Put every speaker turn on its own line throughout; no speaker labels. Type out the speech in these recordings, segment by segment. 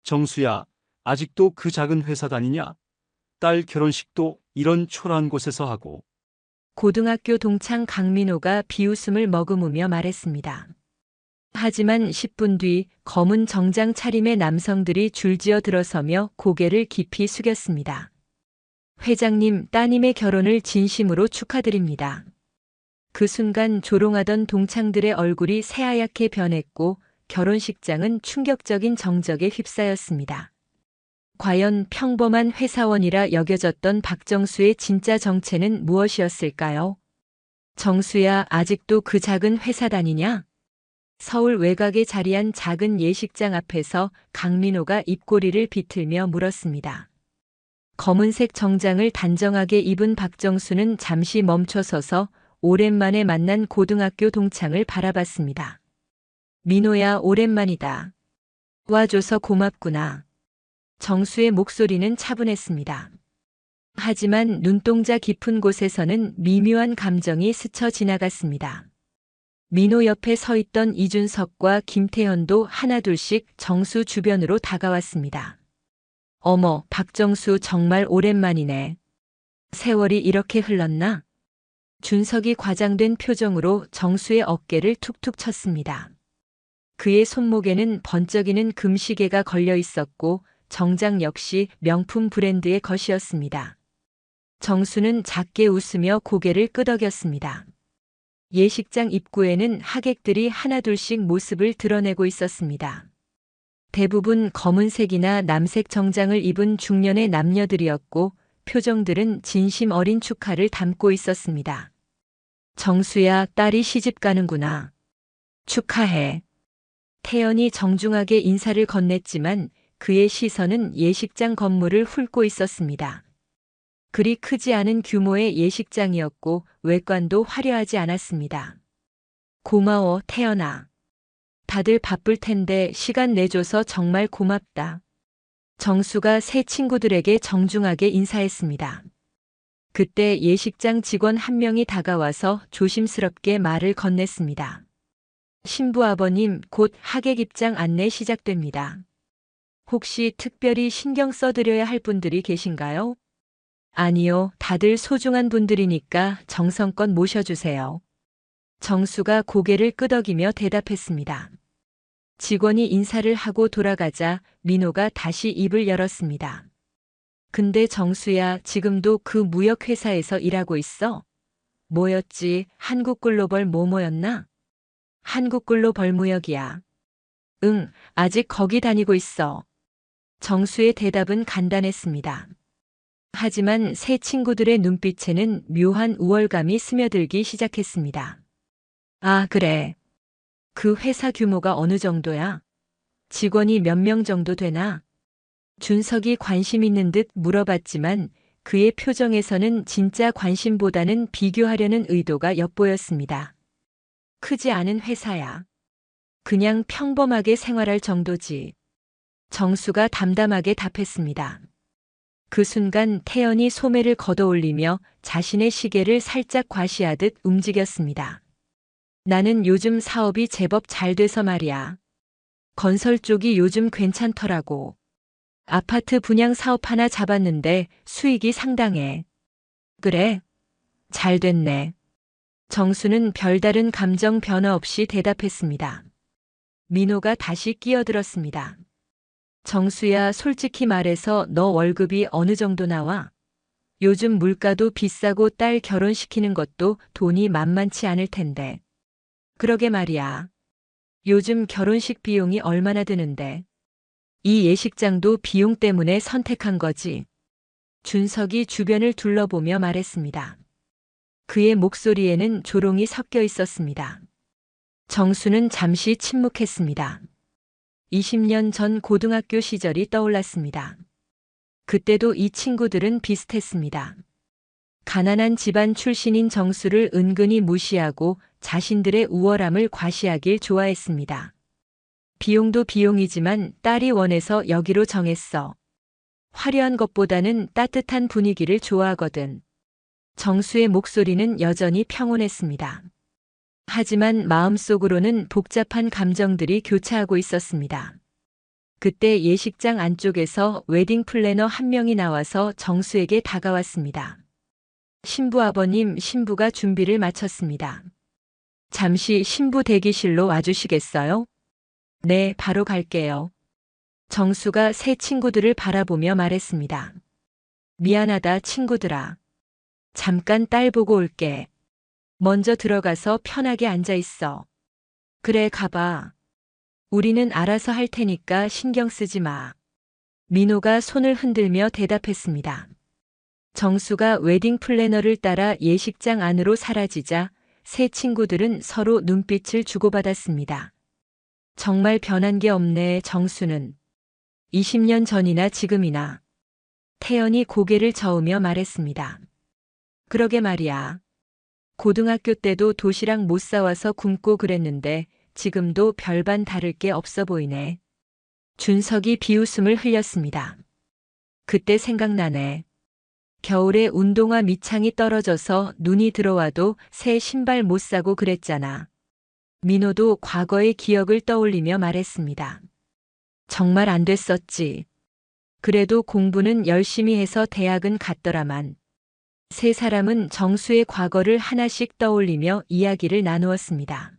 정수야, 아직도 그 작은 회사 다니냐? 딸 결혼식도 이런 초라한 곳에서 하고.
고등학교 동창 강민호가 비웃음을 머금으며 말했습니다. 하지만 10분 뒤 검은 정장 차림의 남성들이 줄지어 들어서며 고개를 깊이 숙였습니다. 회장님, 따님의 결혼을 진심으로 축하드립니다. 그 순간 조롱하던 동창들의 얼굴이 새하얗게 변했고 결혼식장은 충격적인 정적에 휩싸였습니다. 과연 평범한 회사원이라 여겨졌던 박정수의 진짜 정체는 무엇이었을까요? 정수야, 아직도 그 작은 회사 다니냐? 서울 외곽에 자리한 작은 예식장 앞에서 강민호가 입꼬리를 비틀며 물었습니다. 검은색 정장을 단정하게 입은 박정수는 잠시 멈춰서서 오랜만에 만난 고등학교 동창을 바라봤습니다. 민호야, 오랜만이다. 와줘서 고맙구나. 정수의 목소리는 차분했습니다. 하지만 눈동자 깊은 곳에서는 미묘한 감정이 스쳐 지나갔습니다. 민호 옆에 서 있던 이준석과 김태현도 하나둘씩 정수 주변으로 다가왔습니다. 어머, 박정수 정말 오랜만이네. 세월이 이렇게 흘렀나? 준석이 과장된 표정으로 정수의 어깨를 툭툭 쳤습니다. 그의 손목에는 번쩍이는 금시계가 걸려 있었고 정장 역시 명품 브랜드의 것이었습니다. 정수는 작게 웃으며 고개를 끄덕였습니다. 예식장 입구에는 하객들이 하나둘씩 모습을 드러내고 있었습니다. 대부분 검은색이나 남색 정장을 입은 중년의 남녀들이었고 표정들은 진심 어린 축하를 담고 있었습니다. 정수야, 딸이 시집 가는구나. 축하해. 태연이 정중하게 인사를 건넸지만 그의 시선은 예식장 건물을 훑고 있었습니다. 그리 크지 않은 규모의 예식장이었고 외관도 화려하지 않았습니다. 고마워, 태연아. 다들 바쁠 텐데 시간 내줘서 정말 고맙다. 정수가 새 친구들에게 정중하게 인사했습니다. 그때 예식장 직원 한 명이 다가와서 조심스럽게 말을 건넸습니다. 신부 아버님, 곧 하객 입장 안내 시작됩니다. 혹시 특별히 신경 써드려야 할 분들이 계신가요? 아니요, 다들 소중한 분들이니까 정성껏 모셔주세요. 정수가 고개를 끄덕이며 대답했습니다. 직원이 인사를 하고 돌아가자 민호가 다시 입을 열었습니다. 근데 정수야, 지금도 그 무역회사에서 일하고 있어? 뭐였지? 한국글로벌 뭐뭐였나? 한국글로벌무역이야. 응, 아직 거기 다니고 있어. 정수의 대답은 간단했습니다. 하지만 새 친구들의 눈빛에는 묘한 우월감이 스며들기 시작했습니다. 아, 그래. 그 회사 규모가 어느 정도야? 직원이 몇 명 정도 되나? 준석이 관심 있는 듯 물어봤지만 그의 표정에서는 진짜 관심보다는 비교하려는 의도가 엿보였습니다. 크지 않은 회사야. 그냥 평범하게 생활할 정도지. 정수가 담담하게 답했습니다. 그 순간 태연이 소매를 걷어올리며 자신의 시계를 살짝 과시하듯 움직였습니다. 나는 요즘 사업이 제법 잘 돼서 말이야. 건설 쪽이 요즘 괜찮더라고. 아파트 분양 사업 하나 잡았는데 수익이 상당해. 그래? 잘 됐네. 정수는 별다른 감정 변화 없이 대답했습니다. 민호가 다시 끼어들었습니다. 정수야, 솔직히 말해서 너 월급이 어느 정도 나와? 요즘 물가도 비싸고 딸 결혼시키는 것도 돈이 만만치 않을 텐데. 그러게 말이야. 요즘 결혼식 비용이 얼마나 드는데. 이 예식장도 비용 때문에 선택한 거지. 준석이 주변을 둘러보며 말했습니다. 그의 목소리에는 조롱이 섞여 있었습니다. 정수는 잠시 침묵했습니다. 20년 전 고등학교 시절이 떠올랐습니다. 그때도 이 친구들은 비슷했습니다. 가난한 집안 출신인 정수를 은근히 무시하고 자신들의 우월함을 과시하길 좋아했습니다. 비용도 비용이지만 딸이 원해서 여기로 정했어. 화려한 것보다는 따뜻한 분위기를 좋아하거든. 정수의 목소리는 여전히 평온했습니다. 하지만 마음속으로는 복잡한 감정들이 교차하고 있었습니다. 그때 예식장 안쪽에서 웨딩 플래너 한 명이 나와서 정수에게 다가왔습니다. 신부 아버님, 신부가 준비를 마쳤습니다. 잠시 신부 대기실로 와주시겠어요? 네, 바로 갈게요. 정수가 새 친구들을 바라보며 말했습니다. 미안하다, 친구들아. 잠깐 딸 보고 올게. 먼저 들어가서 편하게 앉아 있어. 그래, 가봐. 우리는 알아서 할 테니까 신경 쓰지 마. 민호가 손을 흔들며 대답했습니다. 정수가 웨딩 플래너를 따라 예식장 안으로 사라지자 새 친구들은 서로 눈빛을 주고받았습니다. 정말 변한 게 없네, 정수는. 20년 전이나 지금이나. 태연이 고개를 저으며 말했습니다. 그러게 말이야. 고등학교 때도 도시락 못 사와서 굶고 그랬는데 지금도 별반 다를 게 없어 보이네. 준석이 비웃음을 흘렸습니다. 그때 생각나네. 겨울에 운동화 밑창이 떨어져서 눈이 들어와도 새 신발 못 사고 그랬잖아. 민호도 과거의 기억을 떠올리며 말했습니다. 정말 안 됐었지. 그래도 공부는 열심히 해서 대학은 갔더라만. 세 사람은 정수의 과거를 하나씩 떠올리며 이야기를 나누었습니다.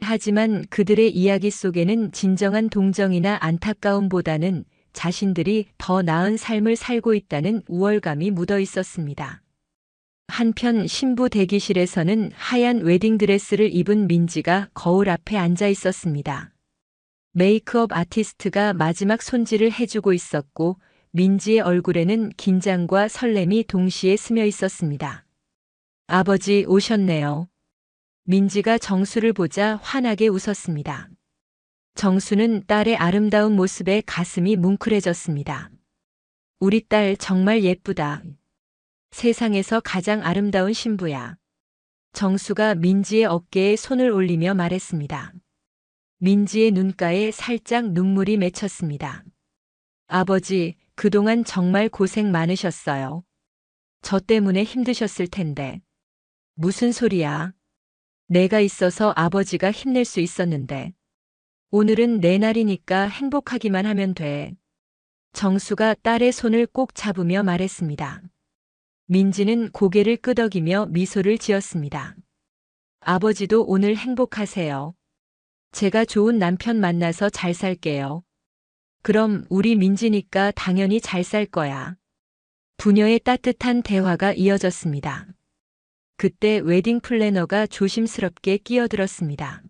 하지만 그들의 이야기 속에는 진정한 동정이나 안타까움보다는 자신들이 더 나은 삶을 살고 있다는 우월감이 묻어 있었습니다. 한편 신부 대기실에서는 하얀 웨딩드레스를 입은 민지가 거울 앞에 앉아 있었습니다. 메이크업 아티스트가 마지막 손질을 해주고 있었고 민지의 얼굴에는 긴장과 설렘이 동시에 스며 있었습니다. 아버지 오셨네요. 민지가 정수를 보자 환하게 웃었습니다. 정수는 딸의 아름다운 모습에 가슴이 뭉클해졌습니다. 우리 딸 정말 예쁘다. 세상에서 가장 아름다운 신부야. 정수가 민지의 어깨에 손을 올리며 말했습니다. 민지의 눈가에 살짝 눈물이 맺혔습니다. 아버지, 그동안 정말 고생 많으셨어요. 저 때문에 힘드셨을 텐데. 무슨 소리야? 내가 있어서 아버지가 힘낼 수 있었는데. 오늘은 내 날이니까 행복하기만 하면 돼. 정수가 딸의 손을 꼭 잡으며 말했습니다. 민지는 고개를 끄덕이며 미소를 지었습니다. 아버지도 오늘 행복하세요. 제가 좋은 남편 만나서 잘 살게요. 그럼 우리 민지니까 당연히 잘 살 거야. 부녀의 따뜻한 대화가 이어졌습니다. 그때 웨딩 플래너가 조심스럽게 끼어들었습니다.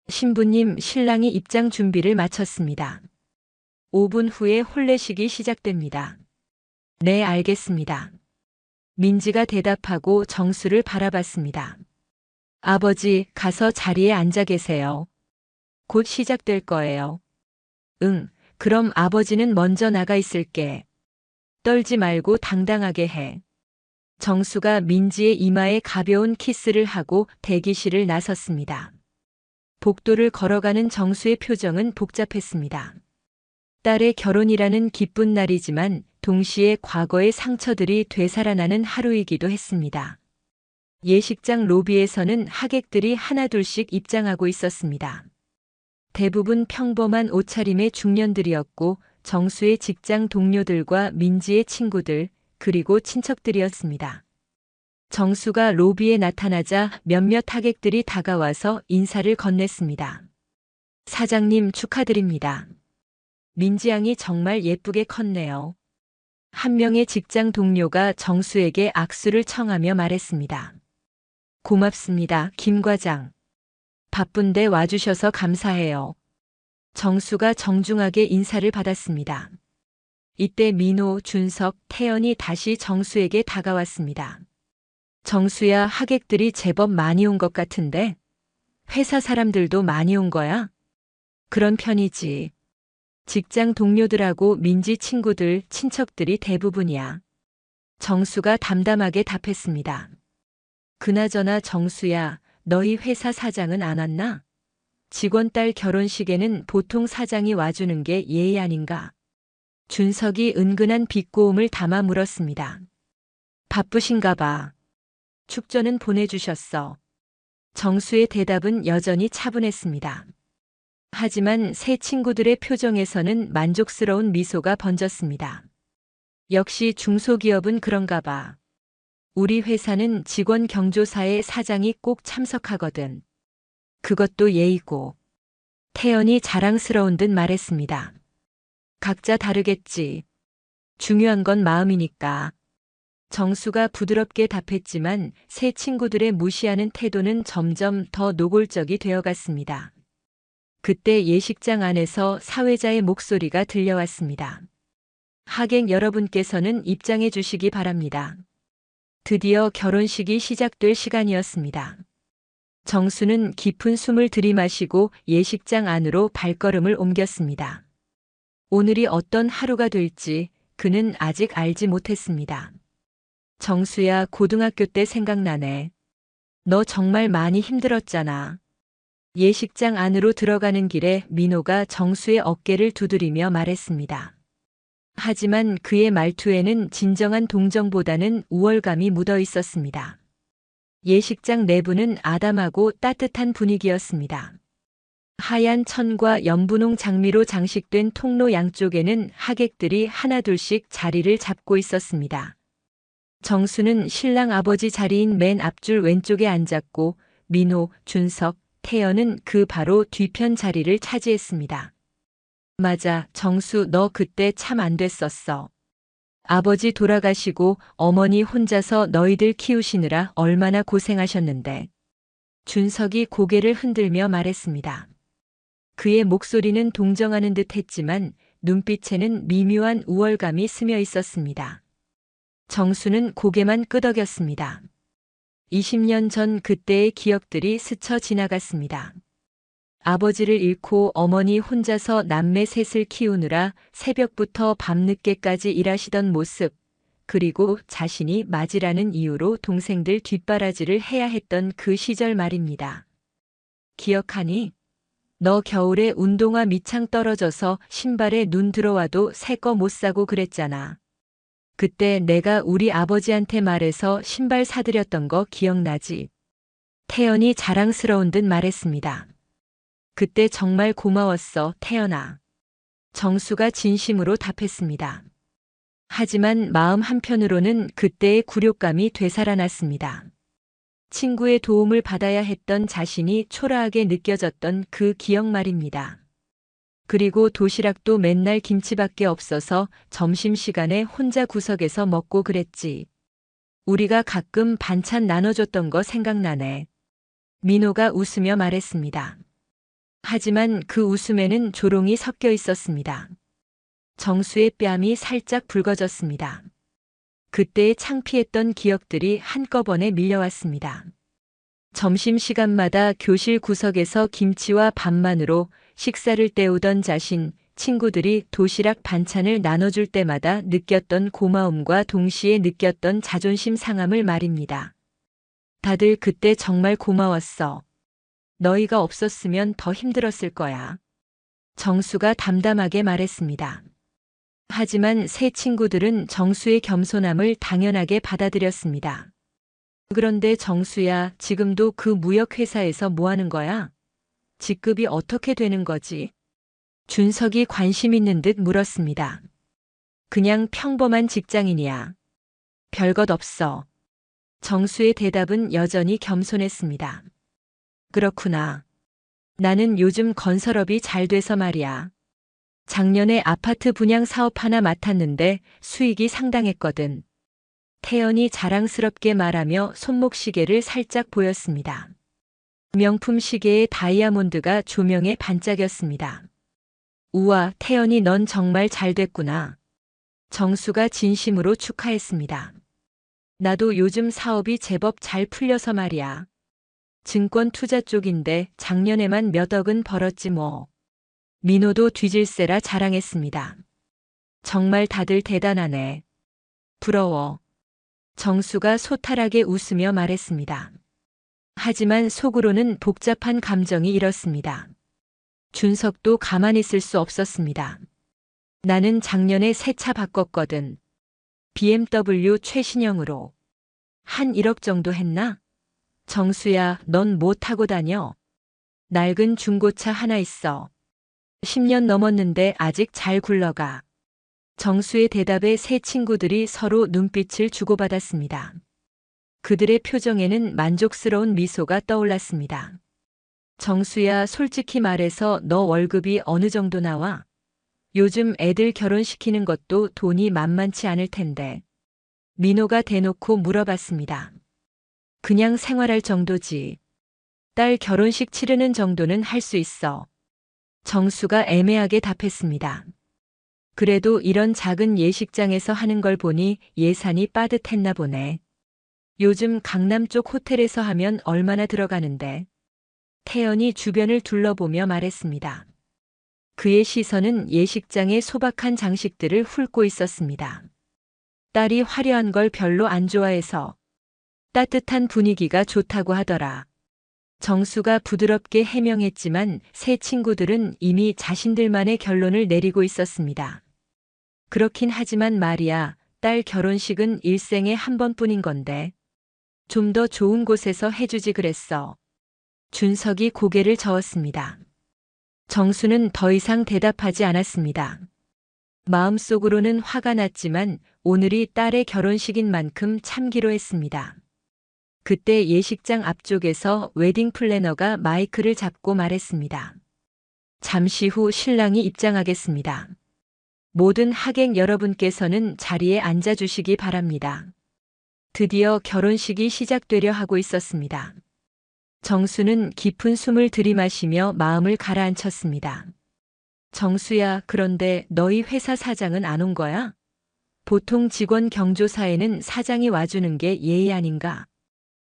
신부님, 신랑이 입장 준비를 마쳤습니다. 5분 후에 혼례식이 시작됩니다. 네, 알겠습니다. 민지가 대답하고 정수를 바라봤습니다. 아버지, 가서 자리에 앉아 계세요. 곧 시작될 거예요. 응, 그럼 아버지는 먼저 나가 있을게. 떨지 말고 당당하게 해. 정수가 민지의 이마에 가벼운 키스를 하고 대기실을 나섰습니다. 복도를 걸어가는 정수의 표정은 복잡했습니다. 딸의 결혼이라는 기쁜 날이지만 동시에 과거의 상처들이 되살아나는 하루이기도 했습니다. 예식장 로비에서는 하객들이 하나둘씩 입장하고 있었습니다. 대부분 평범한 옷차림의 중년들이었고 정수의 직장 동료들과 민지의 친구들, 그리고 친척들이었습니다. 정수가 로비에 나타나자 몇몇 하객들이 다가와서 인사를 건넸습니다. 사장님 축하드립니다. 민지 양이 정말 예쁘게 컸네요. 한 명의 직장 동료가 정수에게 악수를 청하며 말했습니다. 고맙습니다, 김 과장. 바쁜데 와주셔서 감사해요. 정수가 정중하게 인사를 받았습니다. 이때 민호, 준석, 태연이 다시 정수에게 다가왔습니다. 정수야, 하객들이 제법 많이 온 것 같은데? 회사 사람들도 많이 온 거야? 그런 편이지. 직장 동료들하고 민지 친구들, 친척들이 대부분이야. 정수가 담담하게 답했습니다. 그나저나 정수야, 너희 회사 사장은 안 왔나? 직원 딸 결혼식에는 보통 사장이 와주는 게 예의 아닌가? 준석이 은근한 비꼬음을 담아 물었습니다. 바쁘신가 봐. 축전은 보내주셨어. 정수의 대답은 여전히 차분했습니다. 하지만 새 친구들의 표정에서는 만족스러운 미소가 번졌습니다. 역시 중소기업은 그런가 봐. 우리 회사는 직원 경조사에 사장이 꼭 참석하거든. 그것도 예의고. 태연이 자랑스러운 듯 말했습니다. 각자 다르겠지. 중요한 건 마음이니까. 정수가 부드럽게 답했지만 새 친구들의 무시하는 태도는 점점 더 노골적이 되어갔습니다. 그때 예식장 안에서 사회자의 목소리가 들려왔습니다. 하객 여러분께서는 입장해 주시기 바랍니다. 드디어 결혼식이 시작될 시간이었습니다. 정수는 깊은 숨을 들이마시고 예식장 안으로 발걸음을 옮겼습니다. 오늘이 어떤 하루가 될지 그는 아직 알지 못했습니다. 정수야, 고등학교 때 생각나네. 너 정말 많이 힘들었잖아. 예식장 안으로 들어가는 길에 민호가 정수의 어깨를 두드리며 말했습니다. 하지만 그의 말투에는 진정한 동정보다는 우월감이 묻어 있었습니다. 예식장 내부는 아담하고 따뜻한 분위기였습니다. 하얀 천과 연분홍 장미로 장식된 통로 양쪽에는 하객들이 하나둘씩 자리를 잡고 있었습니다. 정수는 신랑 아버지 자리인 맨 앞줄 왼쪽에 앉았고 민호, 준석, 태연은 그 바로 뒤편 자리를 차지했습니다. 맞아, 정수, 너 그때 참 안 됐었어. 아버지 돌아가시고 어머니 혼자서 너희들 키우시느라 얼마나 고생하셨는데. 준석이 고개를 흔들며 말했습니다. 그의 목소리는 동정하는 듯 했지만 눈빛에는 미묘한 우월감이 스며 있었습니다. 정수는 고개만 끄덕였습니다. 20년 전 그때의 기억들이 스쳐 지나갔습니다. 아버지를 잃고 어머니 혼자서 남매 셋을 키우느라 새벽부터 밤늦게까지 일하시던 모습, 그리고 자신이 맞이라는 이유로 동생들 뒷바라지를 해야 했던 그 시절 말입니다. 기억하니? 너 겨울에 운동화 밑창 떨어져서 신발에 눈 들어와도 새 거 못 사고 그랬잖아. 그때 내가 우리 아버지한테 말해서 신발 사드렸던 거 기억나지? 태연이 자랑스러운 듯 말했습니다. 그때 정말 고마웠어, 태연아. 정수가 진심으로 답했습니다. 하지만 마음 한편으로는 그때의 굴욕감이 되살아났습니다. 친구의 도움을 받아야 했던 자신이 초라하게 느껴졌던 그 기억 말입니다. 그리고 도시락도 맨날 김치밖에 없어서 점심시간에 혼자 구석에서 먹고 그랬지. 우리가 가끔 반찬 나눠줬던 거 생각나네. 민호가 웃으며 말했습니다. 하지만 그 웃음에는 조롱이 섞여 있었습니다. 정수의 뺨이 살짝 붉어졌습니다. 그때의 창피했던 기억들이 한꺼번에 밀려왔습니다. 점심시간마다 교실 구석에서 김치와 밥만으로 식사를 때우던 자신, 친구들이 도시락 반찬을 나눠줄 때마다 느꼈던 고마움과 동시에 느꼈던 자존심 상함을 말입니다. 다들 그때 정말 고마웠어. 너희가 없었으면 더 힘들었을 거야. 정수가 담담하게 말했습니다. 하지만 새 친구들은 정수의 겸손함을 당연하게 받아들였습니다. 그런데 정수야, 지금도 그 무역회사에서 뭐 하는 거야? 직급이 어떻게 되는 거지? 준석이 관심 있는 듯 물었습니다. 그냥 평범한 직장인이야. 별것 없어. 정수의 대답은 여전히 겸손했습니다. 그렇구나. 나는 요즘 건설업이 잘 돼서 말이야. 작년에 아파트 분양 사업 하나 맡았는데 수익이 상당했거든. 태연이 자랑스럽게 말하며 손목시계를 살짝 보였습니다. 명품 시계의 다이아몬드가 조명에 반짝였습니다. 우와, 태연이 넌 정말 잘 됐구나. 정수가 진심으로 축하했습니다. 나도 요즘 사업이 제법 잘 풀려서 말이야. 증권 투자 쪽인데 작년에만 몇 억은 벌었지 뭐. 민호도 뒤질세라 자랑했습니다. 정말 다들 대단하네. 부러워. 정수가 소탈하게 웃으며 말했습니다. 하지만 속으로는 복잡한 감정이 일었습니다. 준석도 가만히 있을 수 없었습니다. 나는 작년에 새 차 바꿨거든. BMW 최신형으로. 한 1억 정도 했나? 정수야, 넌 뭐 타고 다녀? 낡은 중고차 하나 있어. 10년 넘었는데 아직 잘 굴러가. 정수의 대답에 세 친구들이 서로 눈빛을 주고받았습니다. 그들의 표정에는 만족스러운 미소가 떠올랐습니다. 정수야, 솔직히 말해서 너 월급이 어느 정도 나와? 요즘 애들 결혼시키는 것도 돈이 만만치 않을 텐데. 민호가 대놓고 물어봤습니다. 그냥 생활할 정도지. 딸 결혼식 치르는 정도는 할 수 있어. 정수가 애매하게 답했습니다. 그래도 이런 작은 예식장에서 하는 걸 보니 예산이 빠듯했나 보네. 요즘 강남 쪽 호텔에서 하면 얼마나 들어가는데. 태연이 주변을 둘러보며 말했습니다. 그의 시선은 예식장의 소박한 장식들을 훑고 있었습니다. 딸이 화려한 걸 별로 안 좋아해서 따뜻한 분위기가 좋다고 하더라. 정수가 부드럽게 해명했지만 세 친구들은 이미 자신들만의 결론을 내리고 있었습니다. 그렇긴 하지만 말이야, 딸 결혼식은 일생에 한 번뿐인 건데. 좀 더 좋은 곳에서 해주지 그랬어. 준석이 고개를 저었습니다. 정수는 더 이상 대답하지 않았습니다. 마음속으로는 화가 났지만 오늘이 딸의 결혼식인 만큼 참기로 했습니다. 그때 예식장 앞쪽에서 웨딩 플래너가 마이크를 잡고 말했습니다. 잠시 후 신랑이 입장하겠습니다. 모든 하객 여러분께서는 자리에 앉아주시기 바랍니다. 드디어 결혼식이 시작되려 하고 있었습니다. 정수는 깊은 숨을 들이마시며 마음을 가라앉혔습니다. 정수야, 그런데 너희 회사 사장은 안 온 거야? 보통 직원 경조사에는 사장이 와주는 게 예의 아닌가?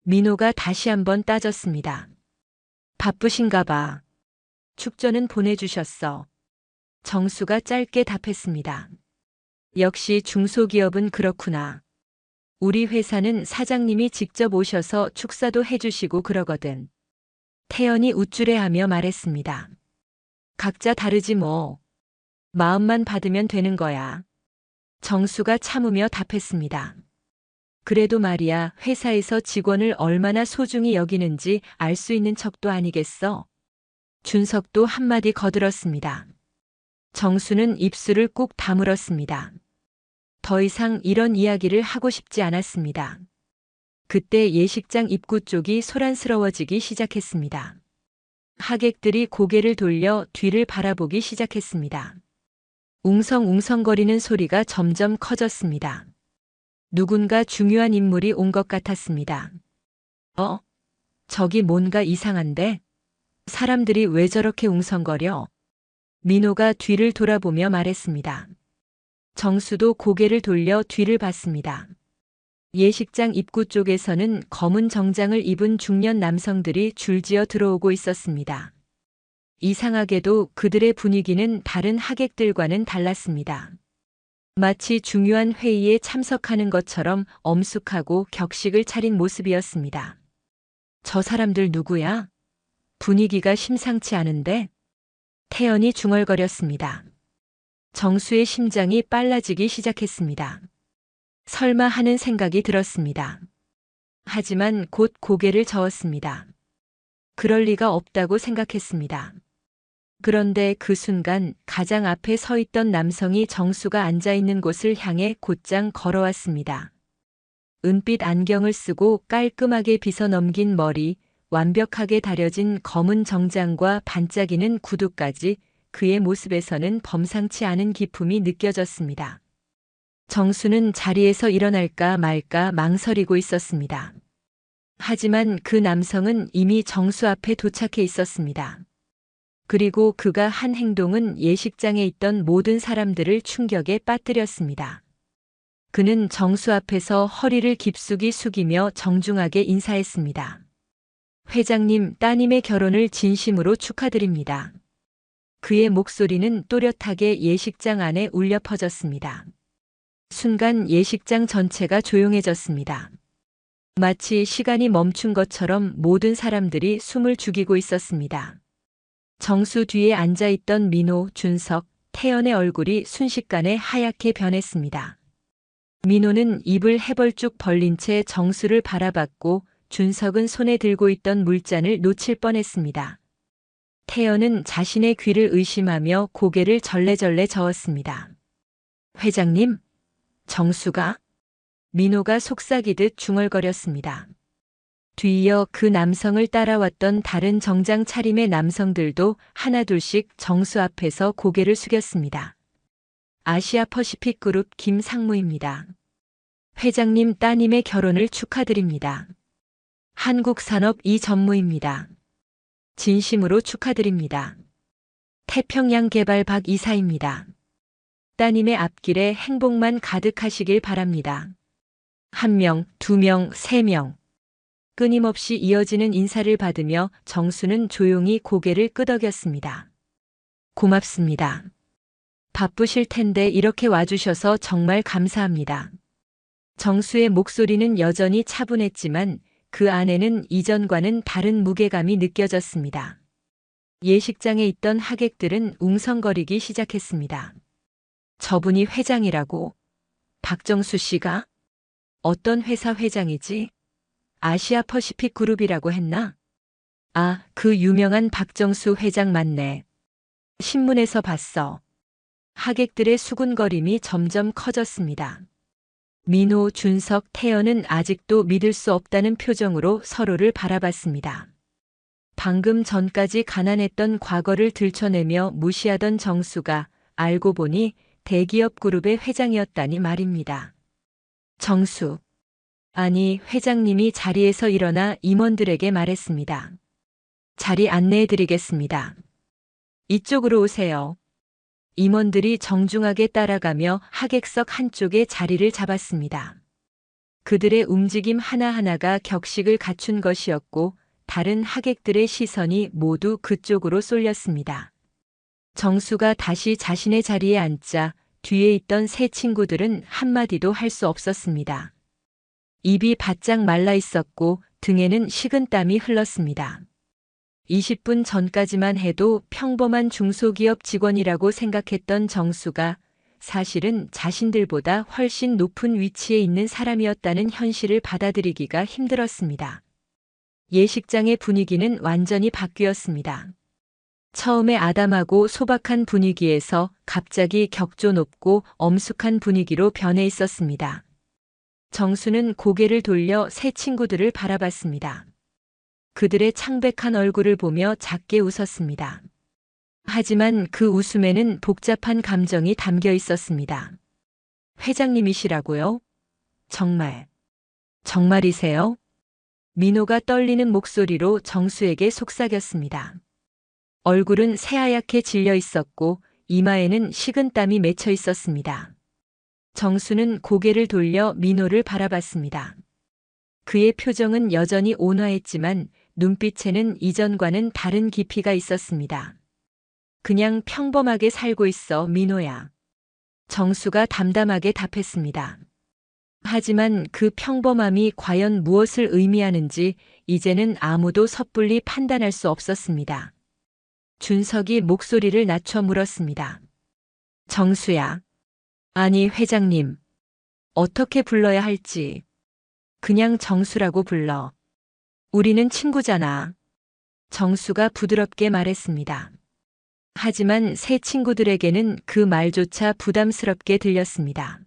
민호가 다시 한번 따졌습니다. 바쁘신가 봐. 축전은 보내주셨어. 정수가 짧게 답했습니다. 역시 중소기업은 그렇구나. 우리 회사는 사장님이 직접 오셔서 축사도 해주시고 그러거든. 태연이 우쭐해하며 말했습니다. 각자 다르지 뭐. 마음만 받으면 되는 거야. 정수가 참으며 답했습니다. 그래도 말이야, 회사에서 직원을 얼마나 소중히 여기는지 알 수 있는 척도 아니겠어? 준석도 한마디 거들었습니다. 정수는 입술을 꾹 다물었습니다. 더 이상 이런 이야기를 하고 싶지 않았습니다. 그때 예식장 입구 쪽이 소란스러워지기 시작했습니다. 하객들이 고개를 돌려 뒤를 바라보기 시작했습니다. 웅성웅성거리는 소리가 점점 커졌습니다. 누군가 중요한 인물이 온 것 같았습니다. 저기 뭔가 이상한데? 사람들이 왜 저렇게 웅성거려? 민호가 뒤를 돌아보며 말했습니다. 정수도 고개를 돌려 뒤를 봤습니다. 예식장 입구 쪽에서는 검은 정장을 입은 중년 남성들이 줄지어 들어오고 있었습니다. 이상하게도 그들의 분위기는 다른 하객들과는 달랐습니다. 마치 중요한 회의에 참석하는 것처럼 엄숙하고 격식을 차린 모습이었습니다. 저 사람들 누구야? 분위기가 심상치 않은데? 태연이 중얼거렸습니다. 정수의 심장이 빨라지기 시작했습니다. 설마 하는 생각이 들었습니다. 하지만 곧 고개를 저었습니다. 그럴 리가 없다고 생각했습니다. 그런데 그 순간 가장 앞에 서 있던 남성이 정수가 앉아 있는 곳을 향해 곧장 걸어왔습니다. 은빛 안경을 쓰고 깔끔하게 빗어 넘긴 머리, 완벽하게 다려진 검은 정장과 반짝이는 구두까지 그의 모습에서는 범상치 않은 기품이 느껴졌습니다. 정수는 자리에서 일어날까 말까 망설이고 있었습니다. 하지만 그 남성은 이미 정수 앞에 도착해 있었습니다. 그리고 그가 한 행동은 예식장에 있던 모든 사람들을 충격에 빠뜨렸습니다. 그는 정수 앞에서 허리를 깊숙이 숙이며 정중하게 인사했습니다. 회장님, 따님의 결혼을 진심으로 축하드립니다. 그의 목소리는 또렷하게 예식장 안에 울려 퍼졌습니다. 순간 예식장 전체가 조용해졌습니다. 마치 시간이 멈춘 것처럼 모든 사람들이 숨을 죽이고 있었습니다. 정수 뒤에 앉아있던 민호, 준석, 태연의 얼굴이 순식간에 하얗게 변했습니다. 민호는 입을 해벌쭉 벌린 채 정수를 바라봤고 준석은 손에 들고 있던 물잔을 놓칠 뻔했습니다. 태연은 자신의 귀를 의심하며 고개를 절레절레 저었습니다. 회장님, 정수가? 민호가 속삭이듯 중얼거렸습니다. 뒤이어 그 남성을 따라왔던 다른 정장 차림의 남성들도 하나둘씩 정수 앞에서 고개를 숙였습니다. 아시아 퍼시픽 그룹 김상무입니다. 회장님 따님의 결혼을 축하드립니다. 한국산업 이전무입니다. 진심으로 축하드립니다. 태평양 개발 박 이사입니다. 따님의 앞길에 행복만 가득하시길 바랍니다. 1명, 2명, 3명. 끊임없이 이어지는 인사를 받으며 정수는 조용히 고개를 끄덕였습니다. 고맙습니다. 바쁘실 텐데 이렇게 와주셔서 정말 감사합니다. 정수의 목소리는 여전히 차분했지만 그 안에는 이전과는 다른 무게감이 느껴졌습니다. 예식장에 있던 하객들은 웅성거리기 시작했습니다. 저분이 회장이라고? 박정수 씨가? 어떤 회사 회장이지? 아시아 퍼시픽 그룹이라고 했나? 아, 그 유명한 박정수 회장 맞네. 신문에서 봤어. 하객들의 수군거림이 점점 커졌습니다. 민호, 준석, 태연은 아직도 믿을 수 없다는 표정으로 서로를 바라봤습니다. 방금 전까지 가난했던 과거를 들춰내며 무시하던 정수가 알고 보니 대기업 그룹의 회장이었다니 말입니다. 정수. 아니, 회장님이 자리에서 일어나 임원들에게 말했습니다. 자리 안내해드리겠습니다. 이쪽으로 오세요. 임원들이 정중하게 따라가며 하객석 한쪽에 자리를 잡았습니다. 그들의 움직임 하나하나가 격식을 갖춘 것이었고 다른 하객들의 시선이 모두 그쪽으로 쏠렸습니다. 정수가 다시 자신의 자리에 앉자 뒤에 있던 세 친구들은 한마디도 할 수 없었습니다. 입이 바짝 말라 있었고 등에는 식은땀이 흘렀습니다. 20분 전까지만 해도 평범한 중소기업 직원이라고 생각했던 정수가 사실은 자신들보다 훨씬 높은 위치에 있는 사람이었다는 현실을 받아들이기가 힘들었습니다. 예식장의 분위기는 완전히 바뀌었습니다. 처음에 아담하고 소박한 분위기에서 갑자기 격조 높고 엄숙한 분위기로 변해 있었습니다. 정수는 고개를 돌려 세 친구들을 바라봤습니다. 그들의 창백한 얼굴을 보며 작게 웃었습니다. 하지만 그 웃음에는 복잡한 감정이 담겨 있었습니다. 회장님이시라고요? 정말. 정말이세요? 민호가 떨리는 목소리로 정수에게 속삭였습니다. 얼굴은 새하얗게 질려 있었고 이마에는 식은땀이 맺혀 있었습니다. 정수는 고개를 돌려 민호를 바라봤습니다. 그의 표정은 여전히 온화했지만 눈빛에는 이전과는 다른 깊이가 있었습니다. 그냥 평범하게 살고 있어, 민호야. 정수가 담담하게 답했습니다. 하지만 그 평범함이 과연 무엇을 의미하는지 이제는 아무도 섣불리 판단할 수 없었습니다. 준석이 목소리를 낮춰 물었습니다. 정수야. 아니, 회장님. 어떻게 불러야 할지. 그냥 정수라고 불러. 우리는 친구잖아. 정수가 부드럽게 말했습니다. 하지만 새 친구들에게는 그 말조차 부담스럽게 들렸습니다.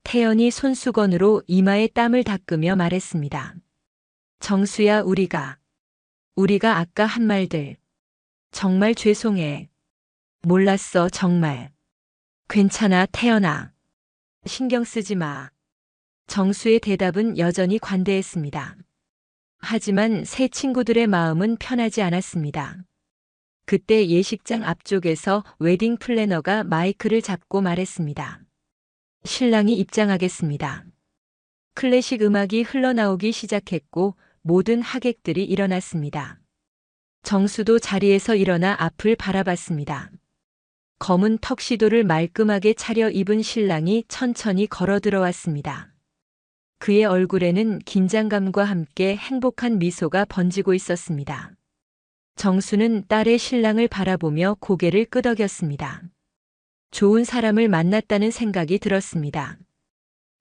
태연이 손수건으로 이마에 땀을 닦으며 말했습니다. 정수야, 우리가 아까 한 말들. 정말 죄송해. 몰랐어, 정말. 괜찮아, 태연아. 신경 쓰지 마. 정수의 대답은 여전히 관대했습니다. 하지만 새 친구들의 마음은 편하지 않았습니다. 그때 예식장 앞쪽에서 웨딩 플래너가 마이크를 잡고 말했습니다. 신랑이 입장하겠습니다. 클래식 음악이 흘러나오기 시작했고 모든 하객들이 일어났습니다. 정수도 자리에서 일어나 앞을 바라봤습니다. 검은 턱시도를 말끔하게 차려 입은 신랑이 천천히 걸어 들어왔습니다. 그의 얼굴에는 긴장감과 함께 행복한 미소가 번지고 있었습니다. 정수는 딸의 신랑을 바라보며 고개를 끄덕였습니다. 좋은 사람을 만났다는 생각이 들었습니다.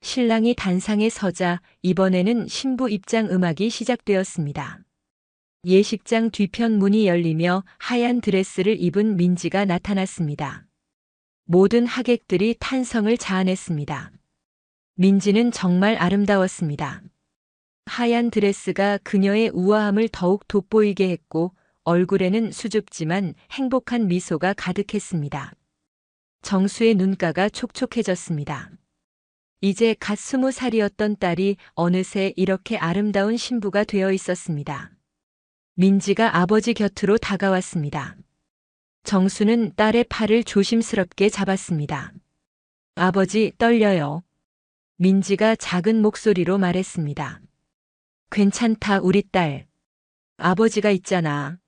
신랑이 단상에 서자 이번에는 신부 입장 음악이 시작되었습니다. 예식장 뒤편 문이 열리며 하얀 드레스를 입은 민지가 나타났습니다. 모든 하객들이 탄성을 자아냈습니다. 민지는 정말 아름다웠습니다. 하얀 드레스가 그녀의 우아함을 더욱 돋보이게 했고 얼굴에는 수줍지만 행복한 미소가 가득했습니다. 정수의 눈가가 촉촉해졌습니다. 이제 갓 20살이었던 딸이 어느새 이렇게 아름다운 신부가 되어 있었습니다. 민지가 아버지 곁으로 다가왔습니다. 정수는 딸의 팔을 조심스럽게 잡았습니다. 아버지, 떨려요. 민지가 작은 목소리로 말했습니다. 괜찮다, 우리 딸. 아버지가 있잖아.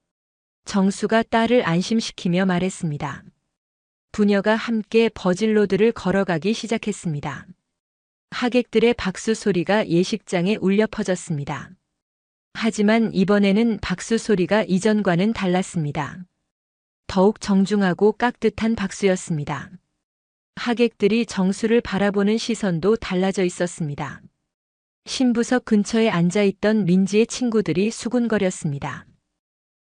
정수가 딸을 안심시키며 말했습니다. 부녀가 함께 버질로드를 걸어가기 시작했습니다. 하객들의 박수 소리가 예식장에 울려 퍼졌습니다. 하지만 이번에는 박수 소리가 이전과는 달랐습니다. 더욱 정중하고 깍듯한 박수였습니다. 하객들이 정수를 바라보는 시선도 달라져 있었습니다. 신부석 근처에 앉아있던 민지의 친구들이 수군거렸습니다.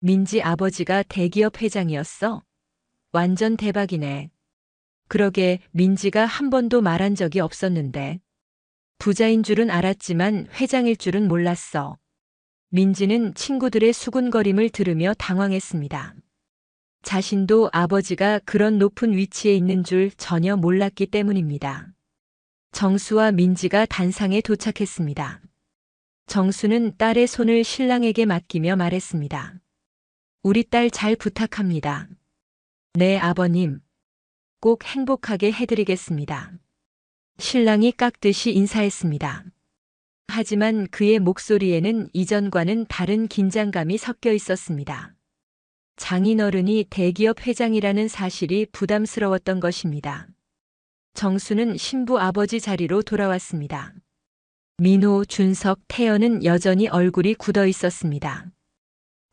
민지 아버지가 대기업 회장이었어? 완전 대박이네. 그러게 민지가 한 번도 말한 적이 없었는데. 부자인 줄은 알았지만 회장일 줄은 몰랐어. 민지는 친구들의 수군거림을 들으며 당황했습니다. 자신도 아버지가 그런 높은 위치에 있는 줄 전혀 몰랐기 때문입니다. 정수와 민지가 단상에 도착했습니다. 정수는 딸의 손을 신랑에게 맡기며 말했습니다. 우리 딸 잘 부탁합니다. 네, 아버님. 꼭 행복하게 해드리겠습니다. 신랑이 깍듯이 인사했습니다. 하지만 그의 목소리에는 이전과는 다른 긴장감이 섞여 있었습니다. 장인어른이 대기업 회장이라는 사실이 부담스러웠던 것입니다. 정수는 신부 아버지 자리로 돌아왔습니다. 민호, 준석, 태연은 여전히 얼굴이 굳어 있었습니다.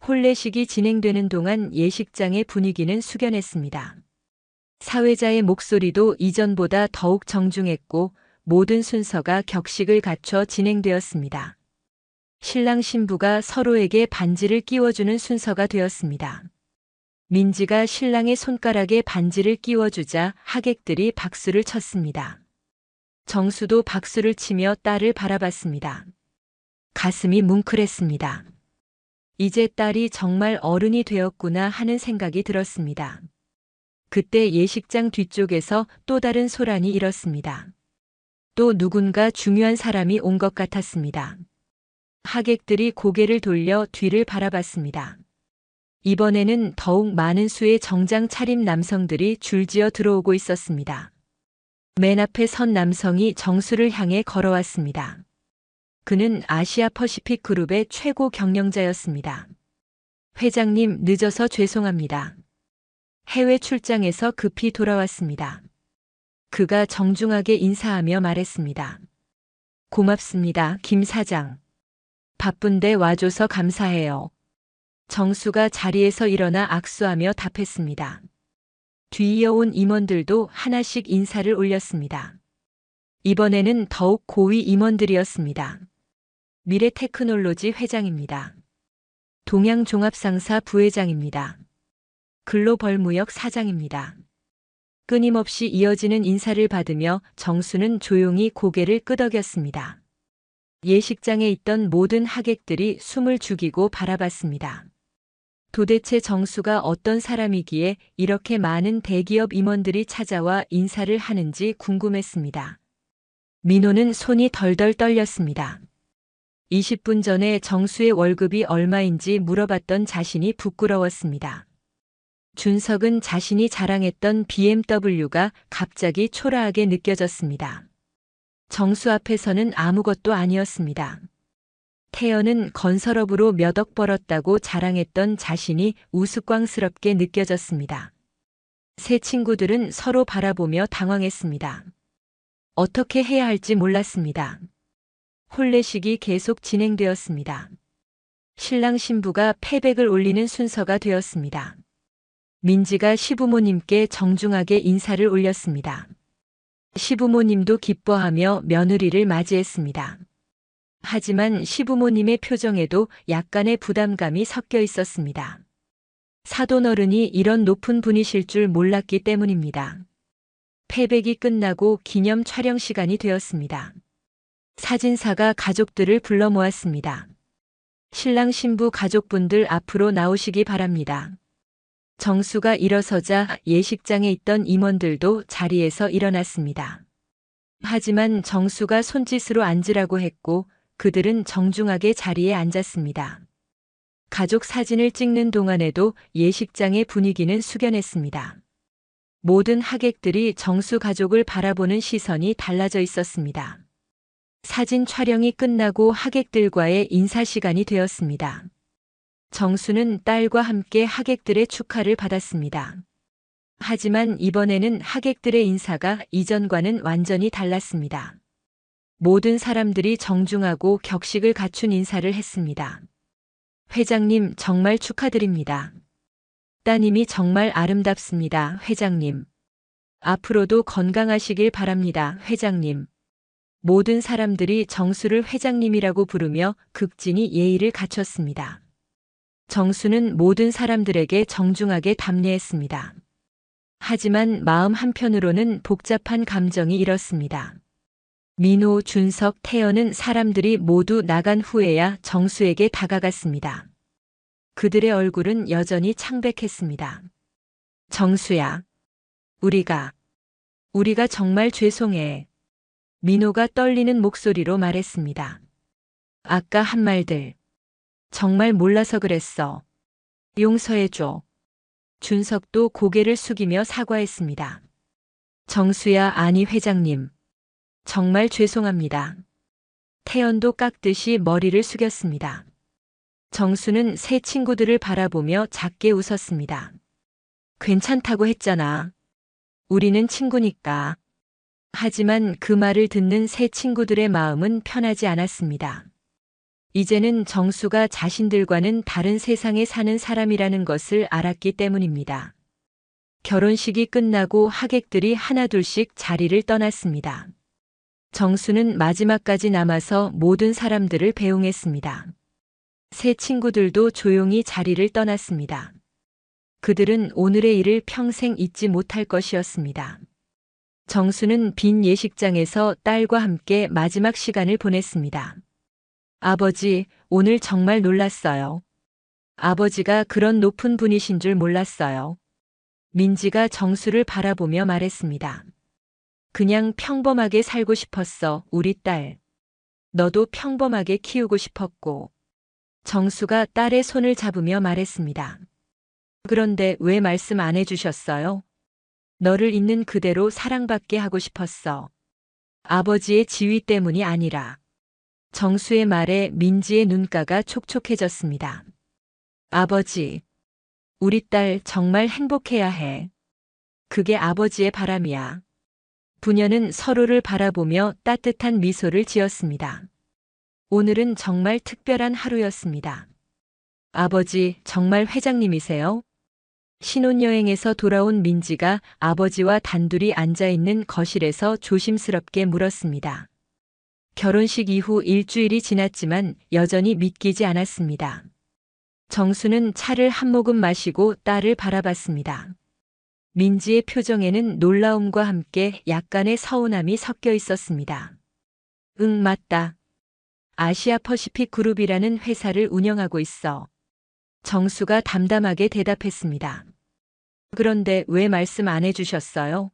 혼례식이 진행되는 동안 예식장의 분위기는 숙연했습니다. 사회자의 목소리도 이전보다 더욱 정중했고 모든 순서가 격식을 갖춰 진행되었습니다. 신랑 신부가 서로에게 반지를 끼워주는 순서가 되었습니다. 민지가 신랑의 손가락에 반지를 끼워주자 하객들이 박수를 쳤습니다. 정수도 박수를 치며 딸을 바라봤습니다. 가슴이 뭉클했습니다. 이제 딸이 정말 어른이 되었구나 하는 생각이 들었습니다. 그때 예식장 뒤쪽에서 또 다른 소란이 일었습니다. 또 누군가 중요한 사람이 온 것 같았습니다. 하객들이 고개를 돌려 뒤를 바라봤습니다. 이번에는 더욱 많은 수의 정장 차림 남성들이 줄지어 들어오고 있었습니다. 맨 앞에 선 남성이 정수를 향해 걸어왔습니다. 그는 아시아 퍼시픽 그룹의 최고 경영자였습니다. 회장님, 늦어서 죄송합니다. 해외 출장에서 급히 돌아왔습니다. 그가 정중하게 인사하며 말했습니다. 고맙습니다, 김 사장. 바쁜데 와줘서 감사해요. 정수가 자리에서 일어나 악수하며 답했습니다. 뒤이어온 임원들도 하나씩 인사를 올렸습니다. 이번에는 더욱 고위 임원들이었습니다. 미래테크놀로지 회장입니다. 동양종합상사 부회장입니다. 글로벌무역 사장입니다. 끊임없이 이어지는 인사를 받으며 정수는 조용히 고개를 끄덕였습니다. 예식장에 있던 모든 하객들이 숨을 죽이고 바라봤습니다. 도대체 정수가 어떤 사람이기에 이렇게 많은 대기업 임원들이 찾아와 인사를 하는지 궁금했습니다. 민호는 손이 덜덜 떨렸습니다. 20분 전에 정수의 월급이 얼마인지 물어봤던 자신이 부끄러웠습니다. 준석은 자신이 자랑했던 BMW가 갑자기 초라하게 느껴졌습니다. 정수 앞에서는 아무것도 아니었습니다. 태연은 건설업으로 몇 억 벌었다고 자랑했던 자신이 우스꽝스럽게 느껴졌습니다. 세 친구들은 서로 바라보며 당황했습니다. 어떻게 해야 할지 몰랐습니다. 혼례식이 계속 진행되었습니다. 신랑 신부가 패백을 올리는 순서가 되었습니다. 민지가 시부모님께 정중하게 인사를 올렸습니다. 시부모님도 기뻐하며 며느리를 맞이했습니다. 하지만 시부모님의 표정에도 약간의 부담감이 섞여 있었습니다. 사돈어른이 이런 높은 분이실 줄 몰랐기 때문입니다. 패백이 끝나고 기념 촬영 시간이 되었습니다. 사진사가 가족들을 불러 모았습니다. 신랑 신부 가족분들 앞으로 나오시기 바랍니다. 정수가 일어서자 예식장에 있던 임원들도 자리에서 일어났습니다. 하지만 정수가 손짓으로 앉으라고 했고 그들은 정중하게 자리에 앉았습니다. 가족 사진을 찍는 동안에도 예식장의 분위기는 숙연했습니다. 모든 하객들이 정수 가족을 바라보는 시선이 달라져 있었습니다. 사진 촬영이 끝나고 하객들과의 인사 시간이 되었습니다. 정수는 딸과 함께 하객들의 축하를 받았습니다. 하지만 이번에는 하객들의 인사가 이전과는 완전히 달랐습니다. 모든 사람들이 정중하고 격식을 갖춘 인사를 했습니다. 회장님, 정말 축하드립니다. 따님이 정말 아름답습니다, 회장님. 앞으로도 건강하시길 바랍니다, 회장님. 모든 사람들이 정수를 회장님이라고 부르며 극진히 예의를 갖췄습니다. 정수는 모든 사람들에게 정중하게 답례했습니다. 하지만 마음 한편으로는 복잡한 감정이 일었습니다. 민호, 준석, 태연은 사람들이 모두 나간 후에야 정수에게 다가갔습니다. 그들의 얼굴은 여전히 창백했습니다. 정수야, 우리가 정말 죄송해. 민호가 떨리는 목소리로 말했습니다. 아까 한 말들 정말 몰라서 그랬어. 용서해줘. 준석도 고개를 숙이며 사과했습니다. 정수야, 아니 회장님. 정말 죄송합니다. 태연도 깍듯이 머리를 숙였습니다. 정수는 새 친구들을 바라보며 작게 웃었습니다. 괜찮다고 했잖아. 우리는 친구니까. 하지만 그 말을 듣는 새 친구들의 마음은 편하지 않았습니다. 이제는 정수가 자신들과는 다른 세상에 사는 사람이라는 것을 알았기 때문입니다. 결혼식이 끝나고 하객들이 하나둘씩 자리를 떠났습니다. 정수는 마지막까지 남아서 모든 사람들을 배웅했습니다. 새 친구들도 조용히 자리를 떠났습니다. 그들은 오늘의 일을 평생 잊지 못할 것이었습니다. 정수는 빈 예식장에서 딸과 함께 마지막 시간을 보냈습니다. 아버지, 오늘 정말 놀랐어요. 아버지가 그런 높은 분이신 줄 몰랐어요. 민지가 정수를 바라보며 말했습니다. 그냥 평범하게 살고 싶었어, 우리 딸. 너도 평범하게 키우고 싶었고. 정수가 딸의 손을 잡으며 말했습니다. 그런데 왜 말씀 안 해주셨어요? 너를 있는 그대로 사랑받게 하고 싶었어. 아버지의 지위 때문이 아니라. 정수의 말에 민지의 눈가가 촉촉해졌습니다. 아버지, 우리 딸 정말 행복해야 해. 그게 아버지의 바람이야. 부녀는 서로를 바라보며 따뜻한 미소를 지었습니다. 오늘은 정말 특별한 하루였습니다. 아버지, 정말 회장님이세요? 신혼여행에서 돌아온 민지가 아버지와 단둘이 앉아있는 거실에서 조심스럽게 물었습니다. 결혼식 이후 일주일이 지났지만 여전히 믿기지 않았습니다. 정수는 차를 한 모금 마시고 딸을 바라봤습니다. 민지의 표정에는 놀라움과 함께 약간의 서운함이 섞여 있었습니다. 응, 맞다. 아시아 퍼시픽 그룹이라는 회사를 운영하고 있어. 정수가 담담하게 대답했습니다. 그런데 왜 말씀 안 해주셨어요?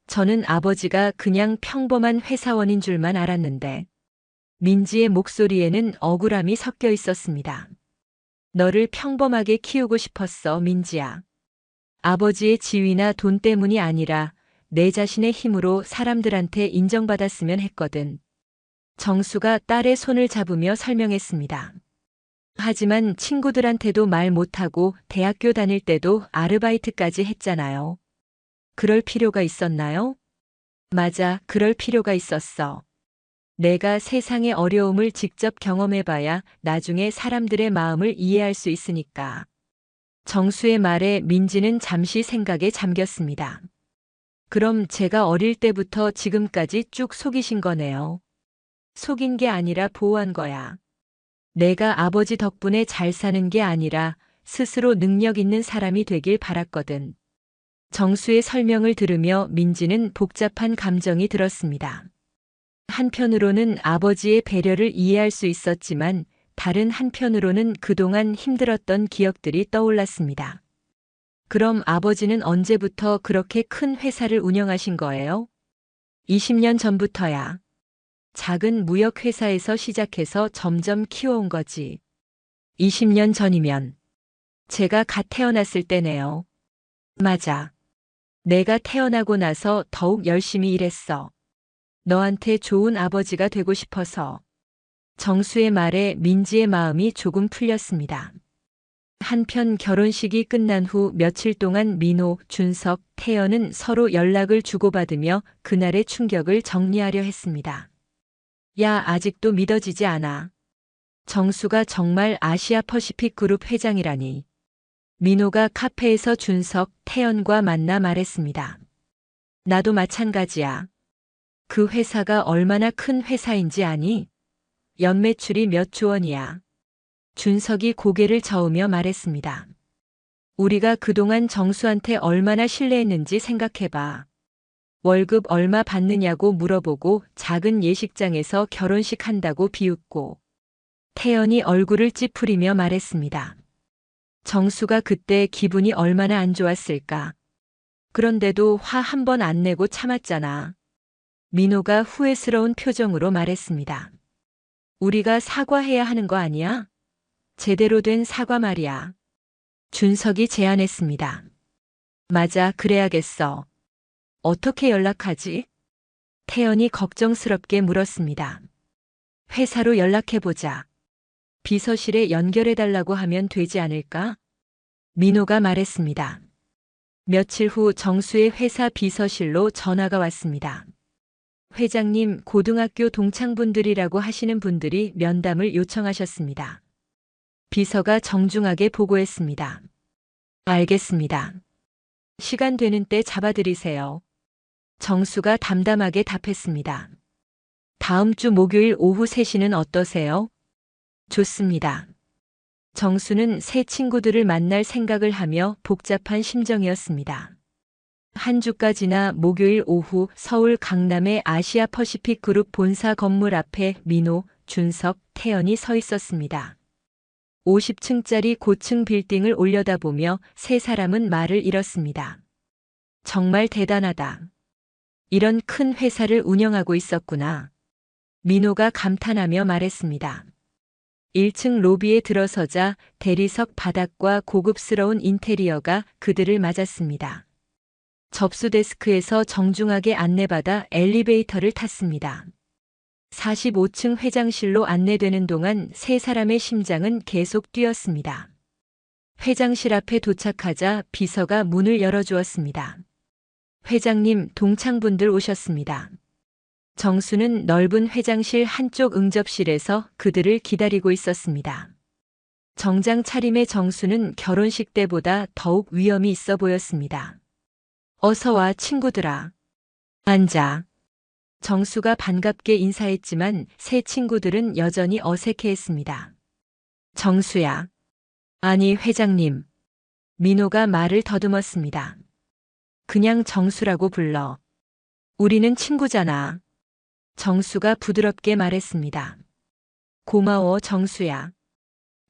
저는 아버지가 그냥 평범한 회사원인 줄만 알았는데. 민지의 목소리에는 억울함이 섞여 있었습니다. 너를 평범하게 키우고 싶었어, 민지야. 아버지의 지위나 돈 때문이 아니라 내 자신의 힘으로 사람들한테 인정받았으면 했거든. 정수가 딸의 손을 잡으며 설명했습니다. 하지만 친구들한테도 말 못하고 대학교 다닐 때도 아르바이트까지 했잖아요. 그럴 필요가 있었나요? 맞아, 그럴 필요가 있었어. 내가 세상의 어려움을 직접 경험해봐야 나중에 사람들의 마음을 이해할 수 있으니까. 정수의 말에 민지는 잠시 생각에 잠겼습니다. 그럼 제가 어릴 때부터 지금까지 쭉 속이신 거네요. 속인 게 아니라 보호한 거야. 내가 아버지 덕분에 잘 사는 게 아니라 스스로 능력 있는 사람이 되길 바랐거든. 정수의 설명을 들으며 민지는 복잡한 감정이 들었습니다. 한편으로는 아버지의 배려를 이해할 수 있었지만 다른 한편으로는 그동안 힘들었던 기억들이 떠올랐습니다. 그럼 아버지는 언제부터 그렇게 큰 회사를 운영하신 거예요? 20년 전부터야. 작은 무역회사에서 시작해서 점점 키워온 거지. 20년 전이면 제가 갓 태어났을 때네요. 맞아. 내가 태어나고 나서 더욱 열심히 일했어. 너한테 좋은 아버지가 되고 싶어서. 정수의 말에 민지의 마음이 조금 풀렸습니다. 한편 결혼식이 끝난 후 며칠 동안 민호, 준석, 태연은 서로 연락을 주고받으며 그날의 충격을 정리하려 했습니다. 야, 아직도 믿어지지 않아. 정수가 정말 아시아 퍼시픽 그룹 회장이라니. 민호가 카페에서 준석, 태연과 만나 말했습니다. 나도 마찬가지야. 그 회사가 얼마나 큰 회사인지 아니? 연매출이 몇 조 원이야. 준석이 고개를 저으며 말했습니다. 우리가 그동안 정수한테 얼마나 신뢰했는지 생각해봐. 월급 얼마 받느냐고 물어보고 작은 예식장에서 결혼식 한다고 비웃고. 태연이 얼굴을 찌푸리며 말했습니다. 정수가 그때 기분이 얼마나 안 좋았을까. 그런데도 화 한 번 안 내고 참았잖아. 민호가 후회스러운 표정으로 말했습니다. 우리가 사과해야 하는 거 아니야? 제대로 된 사과 말이야. 준석이 제안했습니다. 맞아, 그래야겠어. 어떻게 연락하지? 태연이 걱정스럽게 물었습니다. 회사로 연락해보자. 비서실에 연결해달라고 하면 되지 않을까? 민호가 말했습니다. 며칠 후 정수의 회사 비서실로 전화가 왔습니다. 회장님, 고등학교 동창분들이라고 하시는 분들이 면담을 요청하셨습니다. 비서가 정중하게 보고했습니다. 알겠습니다. 시간 되는 때 잡아드리세요. 정수가 담담하게 답했습니다. 다음 주 목요일 오후 3시는 어떠세요? 좋습니다. 정수는 새 친구들을 만날 생각을 하며 복잡한 심정이었습니다. 한 주가 지나 목요일 오후 서울 강남의 아시아 퍼시픽 그룹 본사 건물 앞에 민호, 준석, 태연이 서 있었습니다. 50층짜리 고층 빌딩을 올려다보며 세 사람은 말을 잃었습니다. 정말 대단하다. 이런 큰 회사를 운영하고 있었구나. 민호가 감탄하며 말했습니다. 1층 로비에 들어서자 대리석 바닥과 고급스러운 인테리어가 그들을 맞았습니다. 접수 데스크에서 정중하게 안내받아 엘리베이터를 탔습니다. 45층 회장실로 안내되는 동안 세 사람의 심장은 계속 뛰었습니다. 회장실 앞에 도착하자 비서가 문을 열어주었습니다. 회장님, 동창분들 오셨습니다. 정수는 넓은 회장실 한쪽 응접실에서 그들을 기다리고 있었습니다. 정장 차림의 정수는 결혼식 때보다 더욱 위엄이 있어 보였습니다. 어서 와, 친구들아. 앉아. 정수가 반갑게 인사했지만 새 친구들은 여전히 어색해했습니다. 정수야. 아니, 회장님. 민호가 말을 더듬었습니다. 그냥 정수라고 불러. 우리는 친구잖아. 정수가 부드럽게 말했습니다. 고마워, 정수야.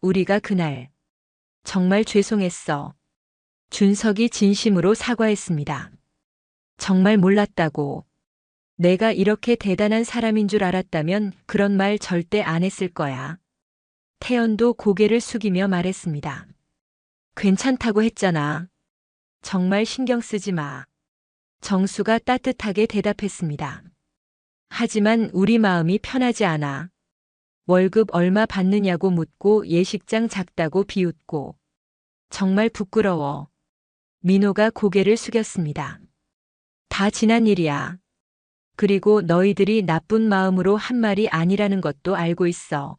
우리가 그날 정말 죄송했어. 준석이 진심으로 사과했습니다. 정말 몰랐다고. 내가 이렇게 대단한 사람인 줄 알았다면 그런 말 절대 안 했을 거야. 태연도 고개를 숙이며 말했습니다. 괜찮다고 했잖아. 정말 신경 쓰지 마. 정수가 따뜻하게 대답했습니다. 하지만 우리 마음이 편하지 않아. 월급 얼마 받느냐고 묻고 예식장 작다고 비웃고. 정말 부끄러워. 민호가 고개를 숙였습니다. 다 지난 일이야. 그리고 너희들이 나쁜 마음으로 한 말이 아니라는 것도 알고 있어.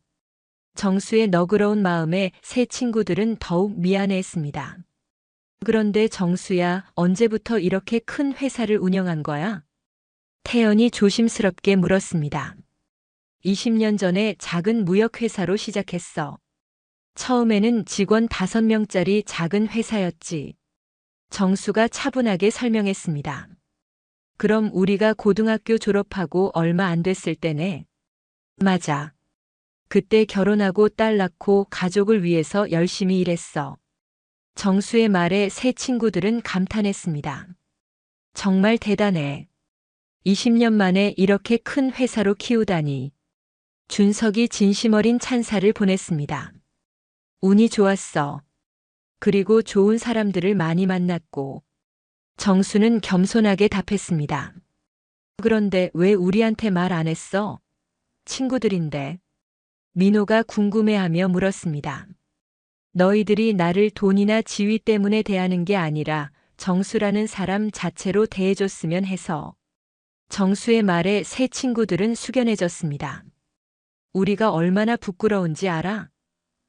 정수의 너그러운 마음에 새 친구들은 더욱 미안해했습니다. 그런데 정수야, 언제부터 이렇게 큰 회사를 운영한 거야? 태연이 조심스럽게 물었습니다. 20년 전에 작은 무역회사로 시작했어. 처음에는 직원 5명짜리 작은 회사였지. 정수가 차분하게 설명했습니다. 그럼 우리가 고등학교 졸업하고 얼마 안 됐을 때네. 맞아. 그때 결혼하고 딸 낳고 가족을 위해서 열심히 일했어. 정수의 말에 새 친구들은 감탄했습니다. 정말 대단해. 20년 만에 이렇게 큰 회사로 키우다니. 준석이 진심 어린 찬사를 보냈습니다. 운이 좋았어. 그리고 좋은 사람들을 많이 만났고. 정수는 겸손하게 답했습니다. 그런데 왜 우리한테 말 안 했어? 친구들인데. 민호가 궁금해하며 물었습니다. 너희들이 나를 돈이나 지위 때문에 대하는 게 아니라 정수라는 사람 자체로 대해줬으면 해서. 정수의 말에 새 친구들은 숙연해졌습니다. 우리가 얼마나 부끄러운지 알아?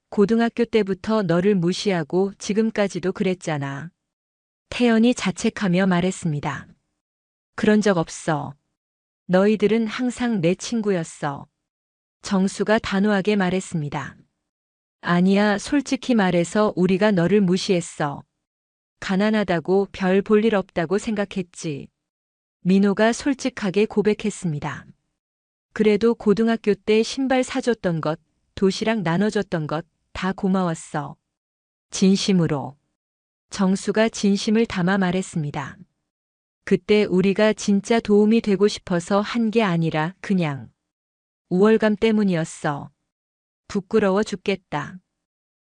고등학교 때부터 너를 무시하고 지금까지도 그랬잖아. 태연이 자책하며 말했습니다. 그런 적 없어. 너희들은 항상 내 친구였어. 정수가 단호하게 말했습니다. 아니야, 솔직히 말해서 우리가 너를 무시했어. 가난하다고 별 볼 일 없다고 생각했지. 민호가 솔직하게 고백했습니다. 그래도 고등학교 때 신발 사줬던 것, 도시락 나눠줬던 것 다 고마웠어. 진심으로. 정수가 진심을 담아 말했습니다. 그때 우리가 진짜 도움이 되고 싶어서 한 게 아니라 그냥 우월감 때문이었어. 부끄러워 죽겠다.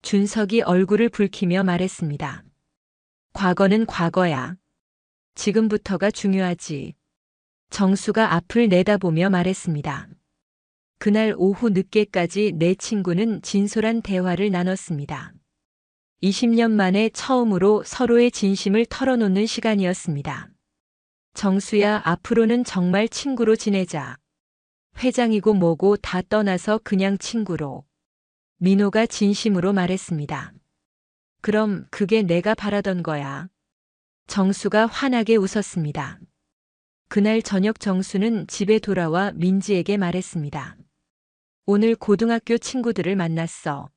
준석이 얼굴을 붉히며 말했습니다. 과거는 과거야. 지금부터가 중요하지. 정수가 앞을 내다보며 말했습니다. 그날 오후 늦게까지 내 친구는 진솔한 대화를 나눴습니다. 20년 만에 처음으로 서로의 진심을 털어놓는 시간이었습니다. 정수야, 앞으로는 정말 친구로 지내자. 회장이고 뭐고 다 떠나서 그냥 친구로. 민호가 진심으로 말했습니다. 그럼 그게 내가 바라던 거야. 정수가 환하게 웃었습니다. 그날 저녁 정수는 집에 돌아와 민지에게 말했습니다. 오늘 고등학교 친구들을 만났어.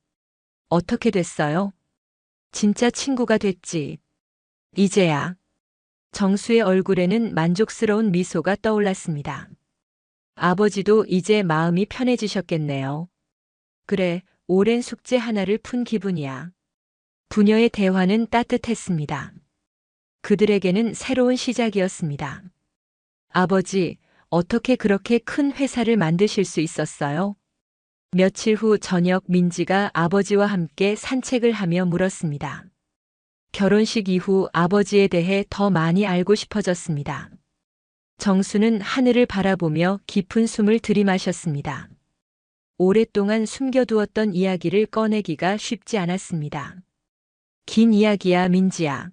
어떻게 됐어요? 진짜 친구가 됐지. 이제야. 정수의 얼굴에는 만족스러운 미소가 떠올랐습니다. 아버지도 이제 마음이 편해지셨겠네요. 그래, 오랜 숙제 하나를 푼 기분이야. 부녀의 대화는 따뜻했습니다. 그들에게는 새로운 시작이었습니다. 아버지, 어떻게 그렇게 큰 회사를 만드실 수 있었어요? 며칠 후 저녁 민지가 아버지와 함께 산책을 하며 물었습니다. 결혼식 이후 아버지에 대해 더 많이 알고 싶어졌습니다. 정수는 하늘을 바라보며 깊은 숨을 들이마셨습니다. 오랫동안 숨겨두었던 이야기를 꺼내기가 쉽지 않았습니다. 긴 이야기야, 민지야.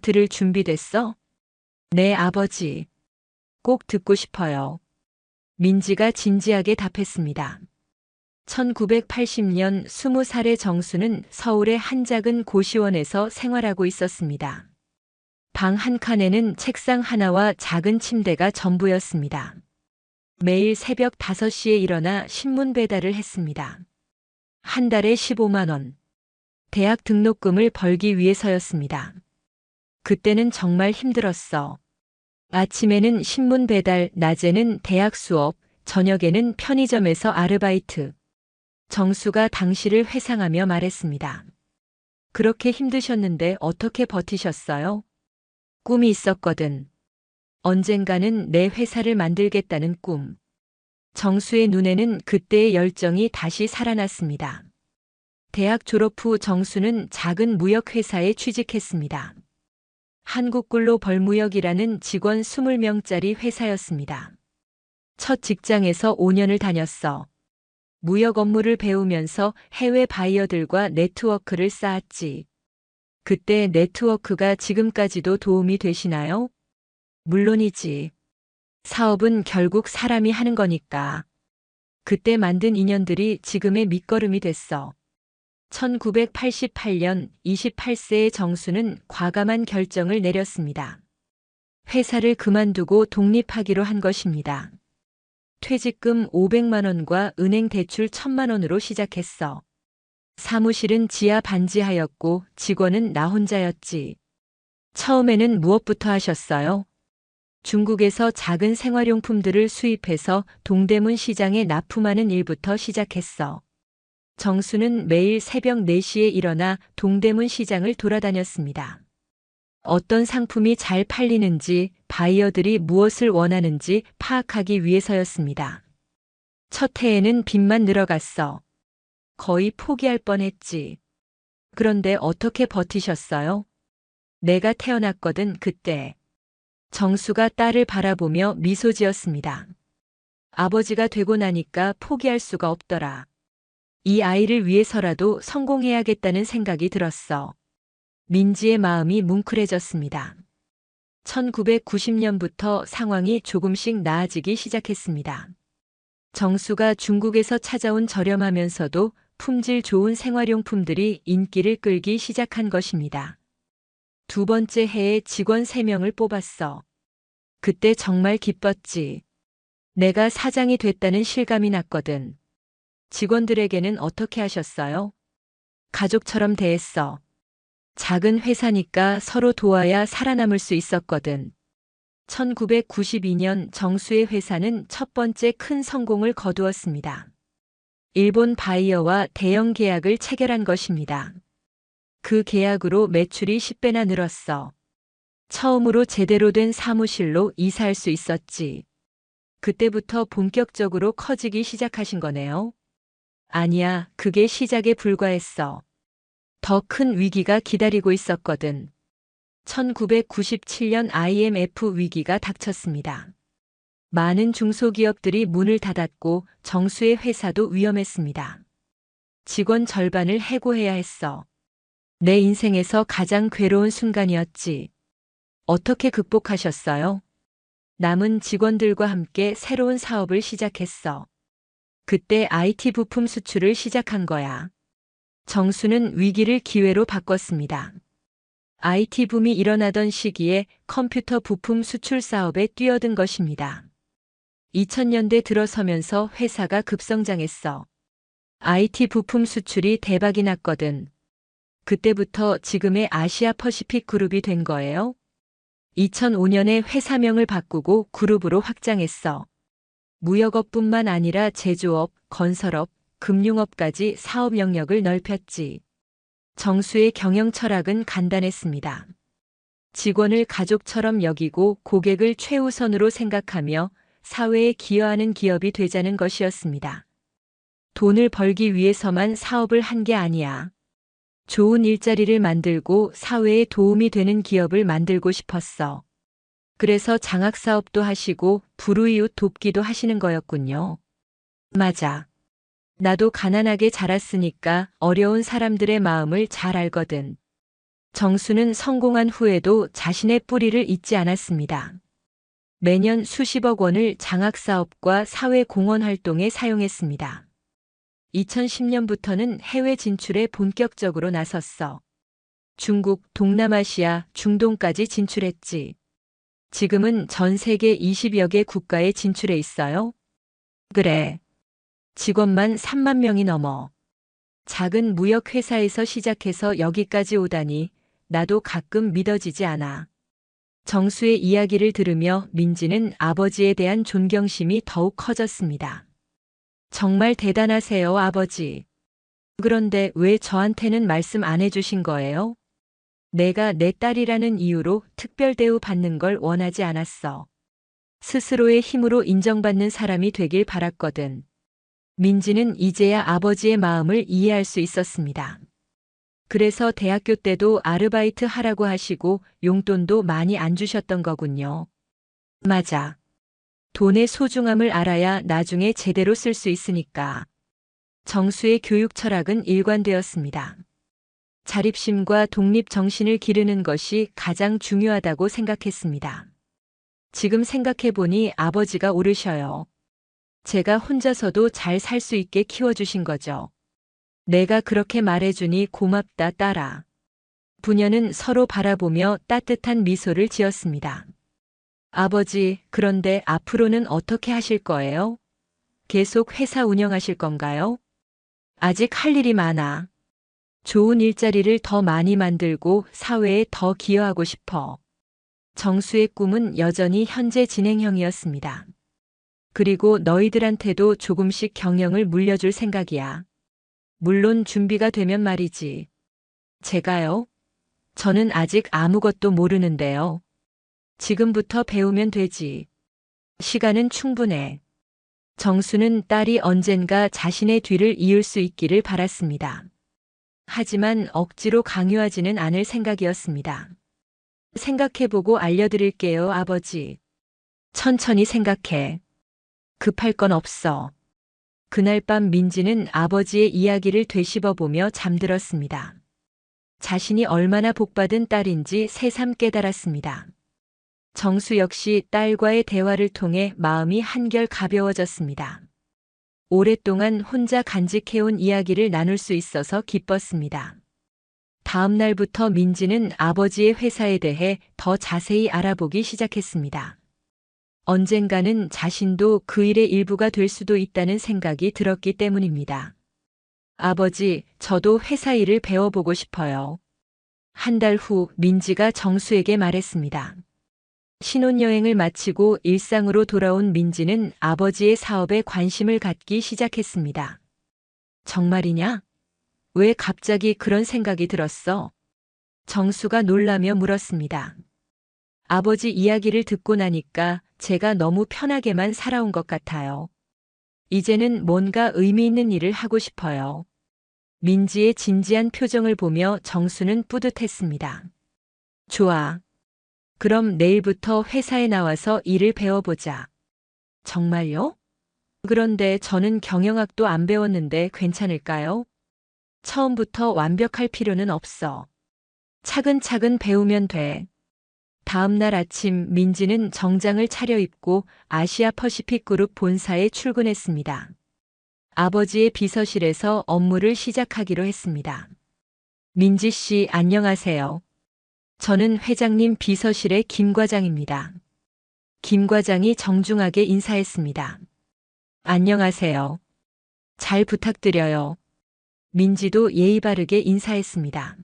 들을 준비됐어? 네, 아버지. 꼭 듣고 싶어요. 민지가 진지하게 답했습니다. 1980년 20살의 정수는 서울의 한 작은 고시원에서 생활하고 있었습니다. 방 한 칸에는 책상 하나와 작은 침대가 전부였습니다. 매일 새벽 5시에 일어나 신문 배달을 했습니다. 한 달에 15만 원. 대학 등록금을 벌기 위해서였습니다. 그때는 정말 힘들었어. 아침에는 신문 배달, 낮에는 대학 수업, 저녁에는 편의점에서 아르바이트. 정수가 당시를 회상하며 말했습니다. 그렇게 힘드셨는데 어떻게 버티셨어요? 꿈이 있었거든. 언젠가는 내 회사를 만들겠다는 꿈. 정수의 눈에는 그때의 열정이 다시 살아났습니다. 대학 졸업 후 정수는 작은 무역회사에 취직했습니다. 한국굴로 벌무역이라는 직원 20명짜리 회사였습니다. 첫 직장에서 5년을 다녔어. 무역 업무를 배우면서 해외 바이어들과 네트워크를 쌓았지. 그때 네트워크가 지금까지도 도움이 되시나요? 물론이지. 사업은 결국 사람이 하는 거니까. 그때 만든 인연들이 지금의 밑거름이 됐어. 1988년 28세의 정수는 과감한 결정을 내렸습니다. 회사를 그만두고 독립하기로 한 것입니다. 퇴직금 500만 원과 은행 대출 1000만 원으로 시작했어. 사무실은 지하 반지하였고 직원은 나 혼자였지. 처음에는 무엇부터 하셨어요? 중국에서 작은 생활용품들을 수입해서 동대문 시장에 납품하는 일부터 시작했어. 정수는 매일 새벽 4시에 일어나 동대문 시장을 돌아다녔습니다. 어떤 상품이 잘 팔리는지, 바이어들이 무엇을 원하는지 파악하기 위해서였습니다. 첫 해에는 빚만 늘어갔어. 거의 포기할 뻔했지. 그런데 어떻게 버티셨어요? 내가 태어났거든, 그때. 정수가 딸을 바라보며 미소 지었습니다. 아버지가 되고 나니까 포기할 수가 없더라. 이 아이를 위해서라도 성공해야겠다는 생각이 들었어. 민지의 마음이 뭉클해졌습니다. 1990년부터 상황이 조금씩 나아지기 시작했습니다. 정수가 중국에서 찾아온 저렴하면서도 품질 좋은 생활용품들이 인기를 끌기 시작한 것입니다. 두 번째 해에 직원 3명을 뽑았어. 그때 정말 기뻤지. 내가 사장이 됐다는 실감이 났거든. 직원들에게는 어떻게 하셨어요? 가족처럼 대했어. 작은 회사니까 서로 도와야 살아남을 수 있었거든. 1992년 정수의 회사는 첫 번째 큰 성공을 거두었습니다. 일본 바이어와 대형 계약을 체결한 것입니다. 그 계약으로 매출이 10배나 늘었어. 처음으로 제대로 된 사무실로 이사할 수 있었지. 그때부터 본격적으로 커지기 시작하신 거네요. 아니야, 그게 시작에 불과했어. 더 큰 위기가 기다리고 있었거든. 1997년 IMF 위기가 닥쳤습니다. 많은 중소기업들이 문을 닫았고 정수의 회사도 위험했습니다. 직원 절반을 해고해야 했어. 내 인생에서 가장 괴로운 순간이었지. 어떻게 극복하셨어요? 남은 직원들과 함께 새로운 사업을 시작했어. 그때 IT 부품 수출을 시작한 거야. 정수는 위기를 기회로 바꿨습니다. IT 붐이 일어나던 시기에 컴퓨터 부품 수출 사업에 뛰어든 것입니다. 2000년대 들어서면서 회사가 급성장했어. IT 부품 수출이 대박이 났거든. 그때부터 지금의 아시아 퍼시픽 그룹이 된 거예요. 2005년에 회사명을 바꾸고 그룹으로 확장했어. 무역업뿐만 아니라 제조업, 건설업, 금융업까지 사업 영역을 넓혔지. 정수의 경영 철학은 간단했습니다. 직원을 가족처럼 여기고 고객을 최우선으로 생각하며 사회에 기여하는 기업이 되자는 것이었습니다. 돈을 벌기 위해서만 사업을 한 게 아니야. 좋은 일자리를 만들고 사회에 도움이 되는 기업을 만들고 싶었어. 그래서 장학사업도 하시고 불우이웃 돕기도 하시는 거였군요. 맞아. 나도 가난하게 자랐으니까 어려운 사람들의 마음을 잘 알거든. 정수는 성공한 후에도 자신의 뿌리를 잊지 않았습니다. 매년 수십억 원을 장학사업과 사회공헌 활동에 사용했습니다. 2010년부터는 해외 진출에 본격적으로 나섰어. 중국, 동남아시아, 중동까지 진출했지. 지금은 전 세계 20여 개 국가에 진출해 있어요. 그래. 직원만 3만 명이 넘어. 작은 무역회사에서 시작해서 여기까지 오다니 나도 가끔 믿어지지 않아. 정수의 이야기를 들으며 민지는 아버지에 대한 존경심이 더욱 커졌습니다. 정말 대단하세요, 아버지. 그런데 왜 저한테는 말씀 안 해주신 거예요? 내가 내 딸이라는 이유로 특별 대우 받는 걸 원하지 않았어. 스스로의 힘으로 인정받는 사람이 되길 바랐거든. 민지는 이제야 아버지의 마음을 이해할 수 있었습니다. 그래서 대학교 때도 아르바이트 하라고 하시고 용돈도 많이 안 주셨던 거군요. 맞아. 돈의 소중함을 알아야 나중에 제대로 쓸 수 있으니까. 정수의 교육 철학은 일관되었습니다. 자립심과 독립 정신을 기르는 것이 가장 중요하다고 생각했습니다. 지금 생각해보니 아버지가 옳으셔요. 제가 혼자서도 잘 살 수 있게 키워주신 거죠. 내가 그렇게 말해주니 고맙다, 딸아. 부녀는 서로 바라보며 따뜻한 미소를 지었습니다. 아버지, 그런데 앞으로는 어떻게 하실 거예요? 계속 회사 운영하실 건가요? 아직 할 일이 많아. 좋은 일자리를 더 많이 만들고 사회에 더 기여하고 싶어. 정수의 꿈은 여전히 현재 진행형이었습니다. 그리고 너희들한테도 조금씩 경영을 물려줄 생각이야. 물론 준비가 되면 말이지. 제가요? 저는 아직 아무것도 모르는데요. 지금부터 배우면 되지. 시간은 충분해. 정수는 딸이 언젠가 자신의 뒤를 이을 수 있기를 바랐습니다. 하지만 억지로 강요하지는 않을 생각이었습니다. 생각해보고 알려드릴게요, 아버지. 천천히 생각해. 급할 건 없어. 그날 밤 민지는 아버지의 이야기를 되씹어보며 잠들었습니다. 자신이 얼마나 복받은 딸인지 새삼 깨달았습니다. 정수 역시 딸과의 대화를 통해 마음이 한결 가벼워졌습니다. 오랫동안 혼자 간직해온 이야기를 나눌 수 있어서 기뻤습니다. 다음 날부터 민지는 아버지의 회사에 대해 더 자세히 알아보기 시작했습니다. 언젠가는 자신도 그 일의 일부가 될 수도 있다는 생각이 들었기 때문입니다. 아버지, 저도 회사 일을 배워보고 싶어요. 한 달 후 민지가 정수에게 말했습니다. 신혼여행을 마치고 일상으로 돌아온 민지는 아버지의 사업에 관심을 갖기 시작했습니다. 정말이냐? 왜 갑자기 그런 생각이 들었어? 정수가 놀라며 물었습니다. 아버지 이야기를 듣고 나니까 제가 너무 편하게만 살아온 것 같아요. 이제는 뭔가 의미 있는 일을 하고 싶어요. 민지의 진지한 표정을 보며 정수는 뿌듯했습니다. 좋아. 그럼 내일부터 회사에 나와서 일을 배워보자. 정말요? 그런데 저는 경영학도 안 배웠는데 괜찮을까요? 처음부터 완벽할 필요는 없어. 차근차근 배우면 돼. 다음 날 아침 민지는 정장을 차려입고 아시아 퍼시픽 그룹 본사에 출근했습니다. 아버지의 비서실에서 업무를 시작하기로 했습니다. 민지 씨, 안녕하세요. 저는 회장님 비서실의 김 과장입니다. 김 과장이 정중하게 인사했습니다. 안녕하세요. 잘 부탁드려요. 민지도 예의 바르게 인사했습니다.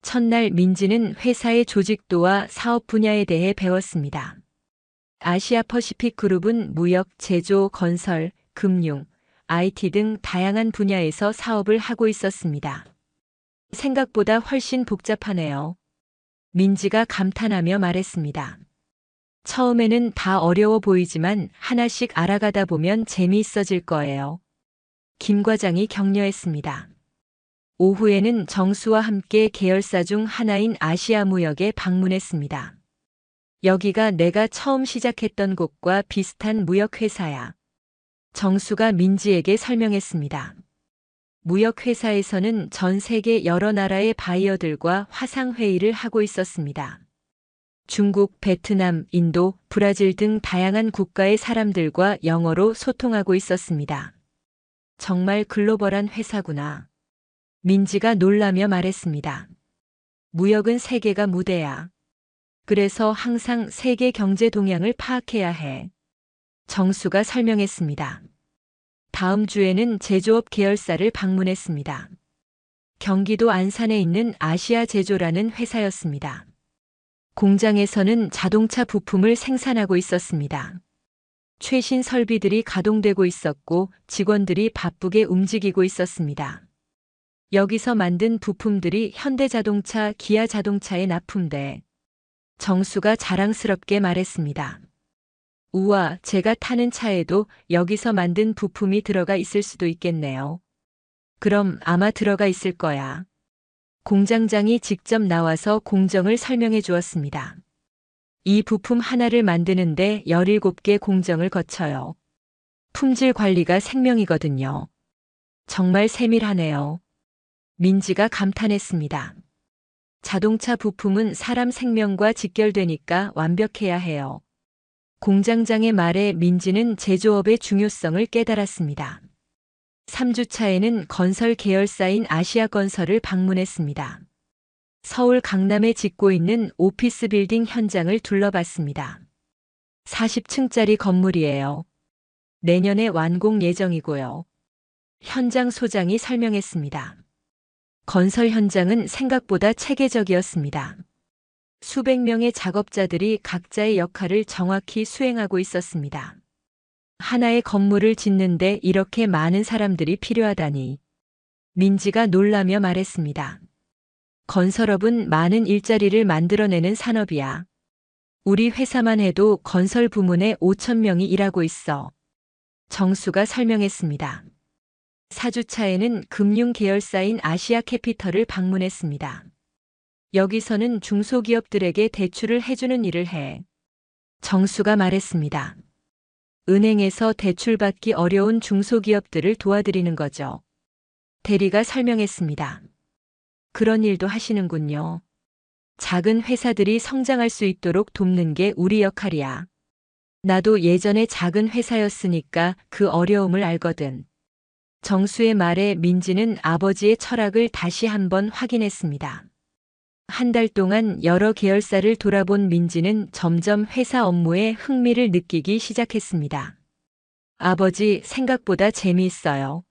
첫날 민지는 회사의 조직도와 사업 분야에 대해 배웠습니다. 아시아 퍼시픽 그룹은 무역, 제조, 건설, 금융, IT 등 다양한 분야에서 사업을 하고 있었습니다. 생각보다 훨씬 복잡하네요. 민지가 감탄하며 말했습니다. 처음에는 다 어려워 보이지만 하나씩 알아가다 보면 재미있어질 거예요. 김 과장이 격려했습니다. 오후에는 정수와 함께 계열사 중 하나인 아시아무역에 방문했습니다. 여기가 내가 처음 시작했던 곳과 비슷한 무역회사야. 정수가 민지에게 설명했습니다. 무역회사에서는 전 세계 여러 나라의 바이어들과 화상회의를 하고 있었습니다. 중국, 베트남, 인도, 브라질 등 다양한 국가의 사람들과 영어로 소통하고 있었습니다. 정말 글로벌한 회사구나. 민지가 놀라며 말했습니다. 무역은 세계가 무대야. 그래서 항상 세계 경제 동향을 파악해야 해. 정수가 설명했습니다. 다음 주에는 제조업 계열사를 방문했습니다. 경기도 안산에 있는 아시아 제조라는 회사였습니다. 공장에서는 자동차 부품을 생산하고 있었습니다. 최신 설비들이 가동되고 있었고 직원들이 바쁘게 움직이고 있었습니다. 여기서 만든 부품들이 현대자동차, 기아자동차에 납품돼. 정수가 자랑스럽게 말했습니다. 우와, 제가 타는 차에도 여기서 만든 부품이 들어가 있을 수도 있겠네요. 그럼 아마 들어가 있을 거야. 공장장이 직접 나와서 공정을 설명해 주었습니다. 이 부품 하나를 만드는데 17개 공정을 거쳐요. 품질 관리가 생명이거든요. 정말 세밀하네요. 민지가 감탄했습니다. 자동차 부품은 사람 생명과 직결되니까 완벽해야 해요. 공장장의 말에 민지는 제조업의 중요성을 깨달았습니다. 3주차에는 건설 계열사인 아시아건설을 방문했습니다. 서울 강남에 짓고 있는 오피스 빌딩 현장을 둘러봤습니다. 40층짜리 건물이에요. 내년에 완공 예정이고요. 현장 소장이 설명했습니다. 건설 현장은 생각보다 체계적이었습니다. 수백 명의 작업자들이 각자의 역할을 정확히 수행하고 있었습니다. 하나의 건물을 짓는데 이렇게 많은 사람들이 필요하다니. 민지가 놀라며 말했습니다. 건설업은 많은 일자리를 만들어내는 산업이야. 우리 회사만 해도 건설 부문에 5천 명이 일하고 있어. 정수가 설명했습니다. 4주차에는 금융 계열사인 아시아 캐피털을 방문했습니다. 여기서는 중소기업들에게 대출을 해주는 일을 해. 정수가 말했습니다. 은행에서 대출받기 어려운 중소기업들을 도와드리는 거죠. 대리가 설명했습니다. 그런 일도 하시는군요. 작은 회사들이 성장할 수 있도록 돕는 게 우리 역할이야. 나도 예전에 작은 회사였으니까 그 어려움을 알거든. 정수의 말에 민지는 아버지의 철학을 다시 한번 확인했습니다. 한 달 동안 여러 계열사를 돌아본 민지는 점점 회사 업무에 흥미를 느끼기 시작했습니다. 아버지, 생각보다 재미있어요.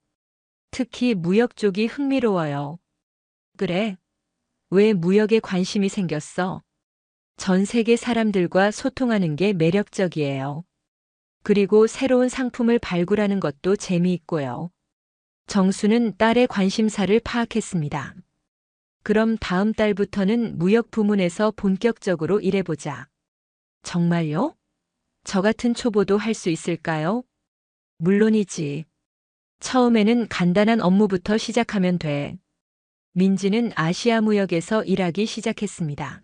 특히 무역 쪽이 흥미로워요. 그래? 왜 무역에 관심이 생겼어? 전 세계 사람들과 소통하는 게 매력적이에요. 그리고 새로운 상품을 발굴하는 것도 재미있고요. 정수는 딸의 관심사를 파악했습니다. 그럼 다음 달부터는 무역 부문에서 본격적으로 일해보자. 정말요? 저 같은 초보도 할 수 있을까요? 물론이지. 처음에는 간단한 업무부터 시작하면 돼. 민지는 아시아 무역에서 일하기 시작했습니다.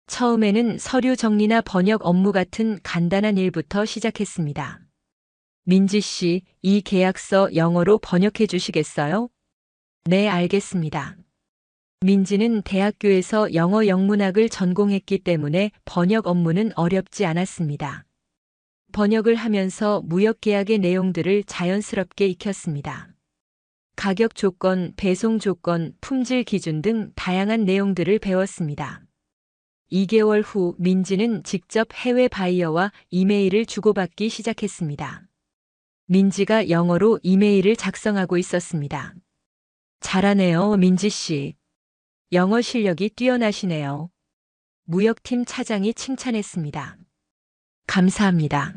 처음에는 서류 정리나 번역 업무 같은 간단한 일부터 시작했습니다. 민지 씨, 이 계약서 영어로 번역해 주시겠어요? 네, 알겠습니다. 민지는 대학교에서 영어 영문학을 전공했기 때문에 번역 업무는 어렵지 않았습니다. 번역을 하면서 무역 계약의 내용들을 자연스럽게 익혔습니다. 가격 조건, 배송 조건, 품질 기준 등 다양한 내용들을 배웠습니다. 2개월 후 민지는 직접 해외 바이어와 이메일을 주고받기 시작했습니다. 민지가 영어로 이메일을 작성하고 있었습니다. 잘하네요, 민지 씨. 영어 실력이 뛰어나시네요. 무역팀 차장이 칭찬했습니다. 감사합니다.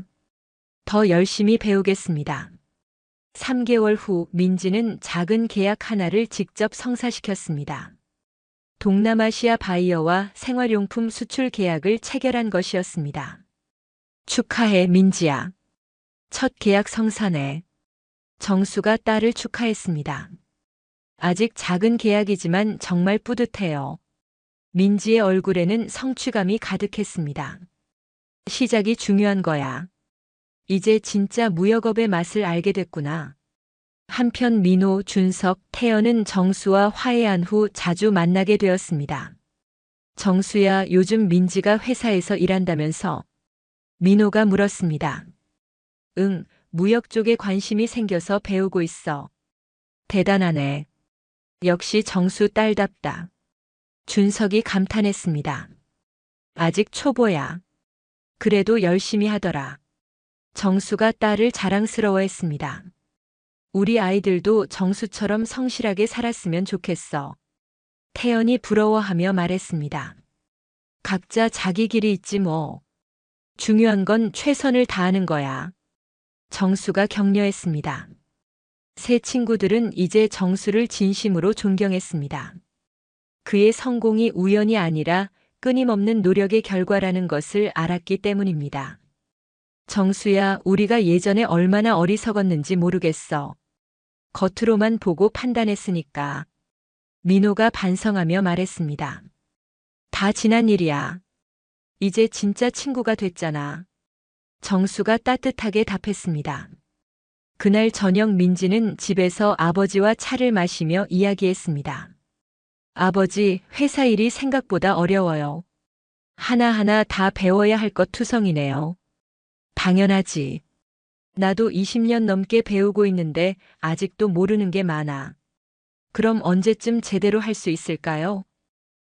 더 열심히 배우겠습니다. 3개월 후 민지는 작은 계약 하나를 직접 성사시켰습니다. 동남아시아 바이어와 생활용품 수출 계약을 체결한 것이었습니다. 축하해, 민지야. 첫 계약 성사네. 정수가 딸을 축하했습니다. 아직 작은 계약이지만 정말 뿌듯해요. 민지의 얼굴에는 성취감이 가득했습니다. 시작이 중요한 거야. 이제 진짜 무역업의 맛을 알게 됐구나. 한편 민호, 준석, 태연은 정수와 화해한 후 자주 만나게 되었습니다. 정수야, 요즘 민지가 회사에서 일한다면서? 민호가 물었습니다. 응, 무역 쪽에 관심이 생겨서 배우고 있어. 대단하네. 역시 정수 딸답다. 준석이 감탄했습니다. 아직 초보야. 그래도 열심히 하더라. 정수가 딸을 자랑스러워했습니다. 우리 아이들도 정수처럼 성실하게 살았으면 좋겠어. 태연이 부러워하며 말했습니다. 각자 자기 길이 있지 뭐. 중요한 건 최선을 다하는 거야. 정수가 격려했습니다. 세 친구들은 이제 정수를 진심으로 존경했습니다. 그의 성공이 우연이 아니라 끊임없는 노력의 결과라는 것을 알았기 때문입니다. 정수야, 우리가 예전에 얼마나 어리석었는지 모르겠어. 겉으로만 보고 판단했으니까. 민호가 반성하며 말했습니다. 다 지난 일이야. 이제 진짜 친구가 됐잖아. 정수가 따뜻하게 답했습니다. 그날 저녁 민지는 집에서 아버지와 차를 마시며 이야기했습니다. 아버지, 회사 일이 생각보다 어려워요. 하나하나 다 배워야 할 것 투성이네요. 당연하지. 나도 20년 넘게 배우고 있는데 아직도 모르는 게 많아. 그럼 언제쯤 제대로 할 수 있을까요?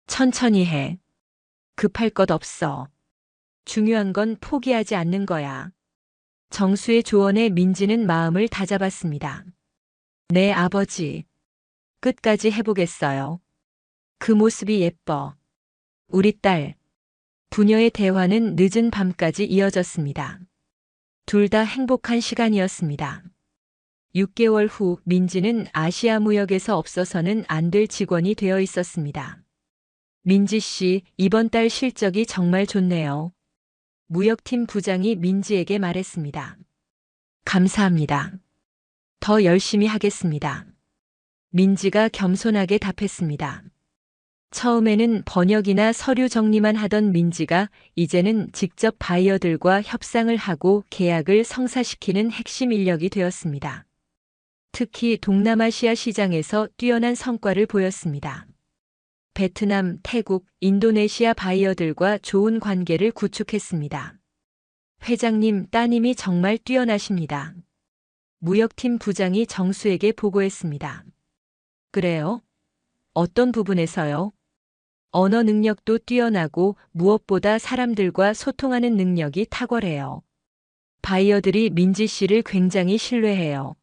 천천히 해. 급할 것 없어. 중요한 건 포기하지 않는 거야. 정수의 조언에 민지는 마음을 다잡았습니다. 네, 아버지. 끝까지 해보겠어요. 그 모습이 예뻐. 우리 딸. 부녀의 대화는 늦은 밤까지 이어졌습니다. 둘 다 행복한 시간이었습니다. 6개월 후 민지는 아시아무역에서 없어서는 안 될 직원이 되어 있었습니다. 민지 씨, 이번 달 실적이 정말 좋네요. 무역팀 부장이 민지에게 말했습니다. 감사합니다. 더 열심히 하겠습니다. 민지가 겸손하게 답했습니다. 처음에는 번역이나 서류 정리만 하던 민지가 이제는 직접 바이어들과 협상을 하고 계약을 성사시키는 핵심 인력이 되었습니다. 특히 동남아시아 시장에서 뛰어난 성과를 보였습니다. 베트남, 태국, 인도네시아 바이어들과 좋은 관계를 구축했습니다. 회장님, 따님이 정말 뛰어나십니다. 무역팀 부장이 정수에게 보고했습니다. 그래요? 어떤 부분에서요? 언어 능력도 뛰어나고 무엇보다 사람들과 소통하는 능력이 탁월해요. 바이어들이 민지 씨를 굉장히 신뢰해요.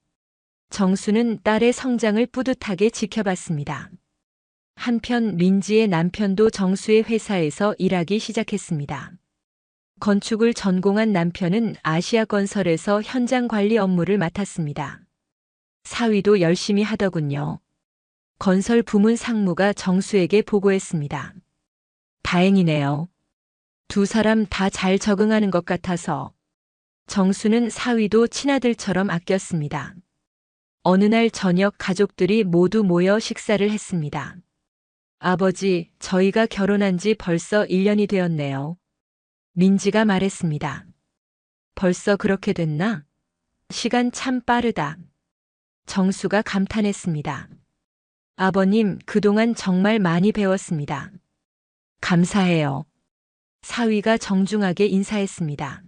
정수는 딸의 성장을 뿌듯하게 지켜봤습니다. 한편 민지의 남편도 정수의 회사에서 일하기 시작했습니다. 건축을 전공한 남편은 아시아건설에서 현장 관리 업무를 맡았습니다. 사위도 열심히 하더군요. 건설 부문 상무가 정수에게 보고했습니다. 다행이네요. 두 사람 다 잘 적응하는 것 같아서. 정수는 사위도 친아들처럼 아꼈습니다. 어느 날 저녁 가족들이 모두 모여 식사를 했습니다. 아버지, 저희가 결혼한 지 벌써 1년이 되었네요. 민지가 말했습니다. 벌써 그렇게 됐나? 시간 참 빠르다. 정수가 감탄했습니다. 아버님, 그동안 정말 많이 배웠습니다. 감사해요. 사위가 정중하게 인사했습니다.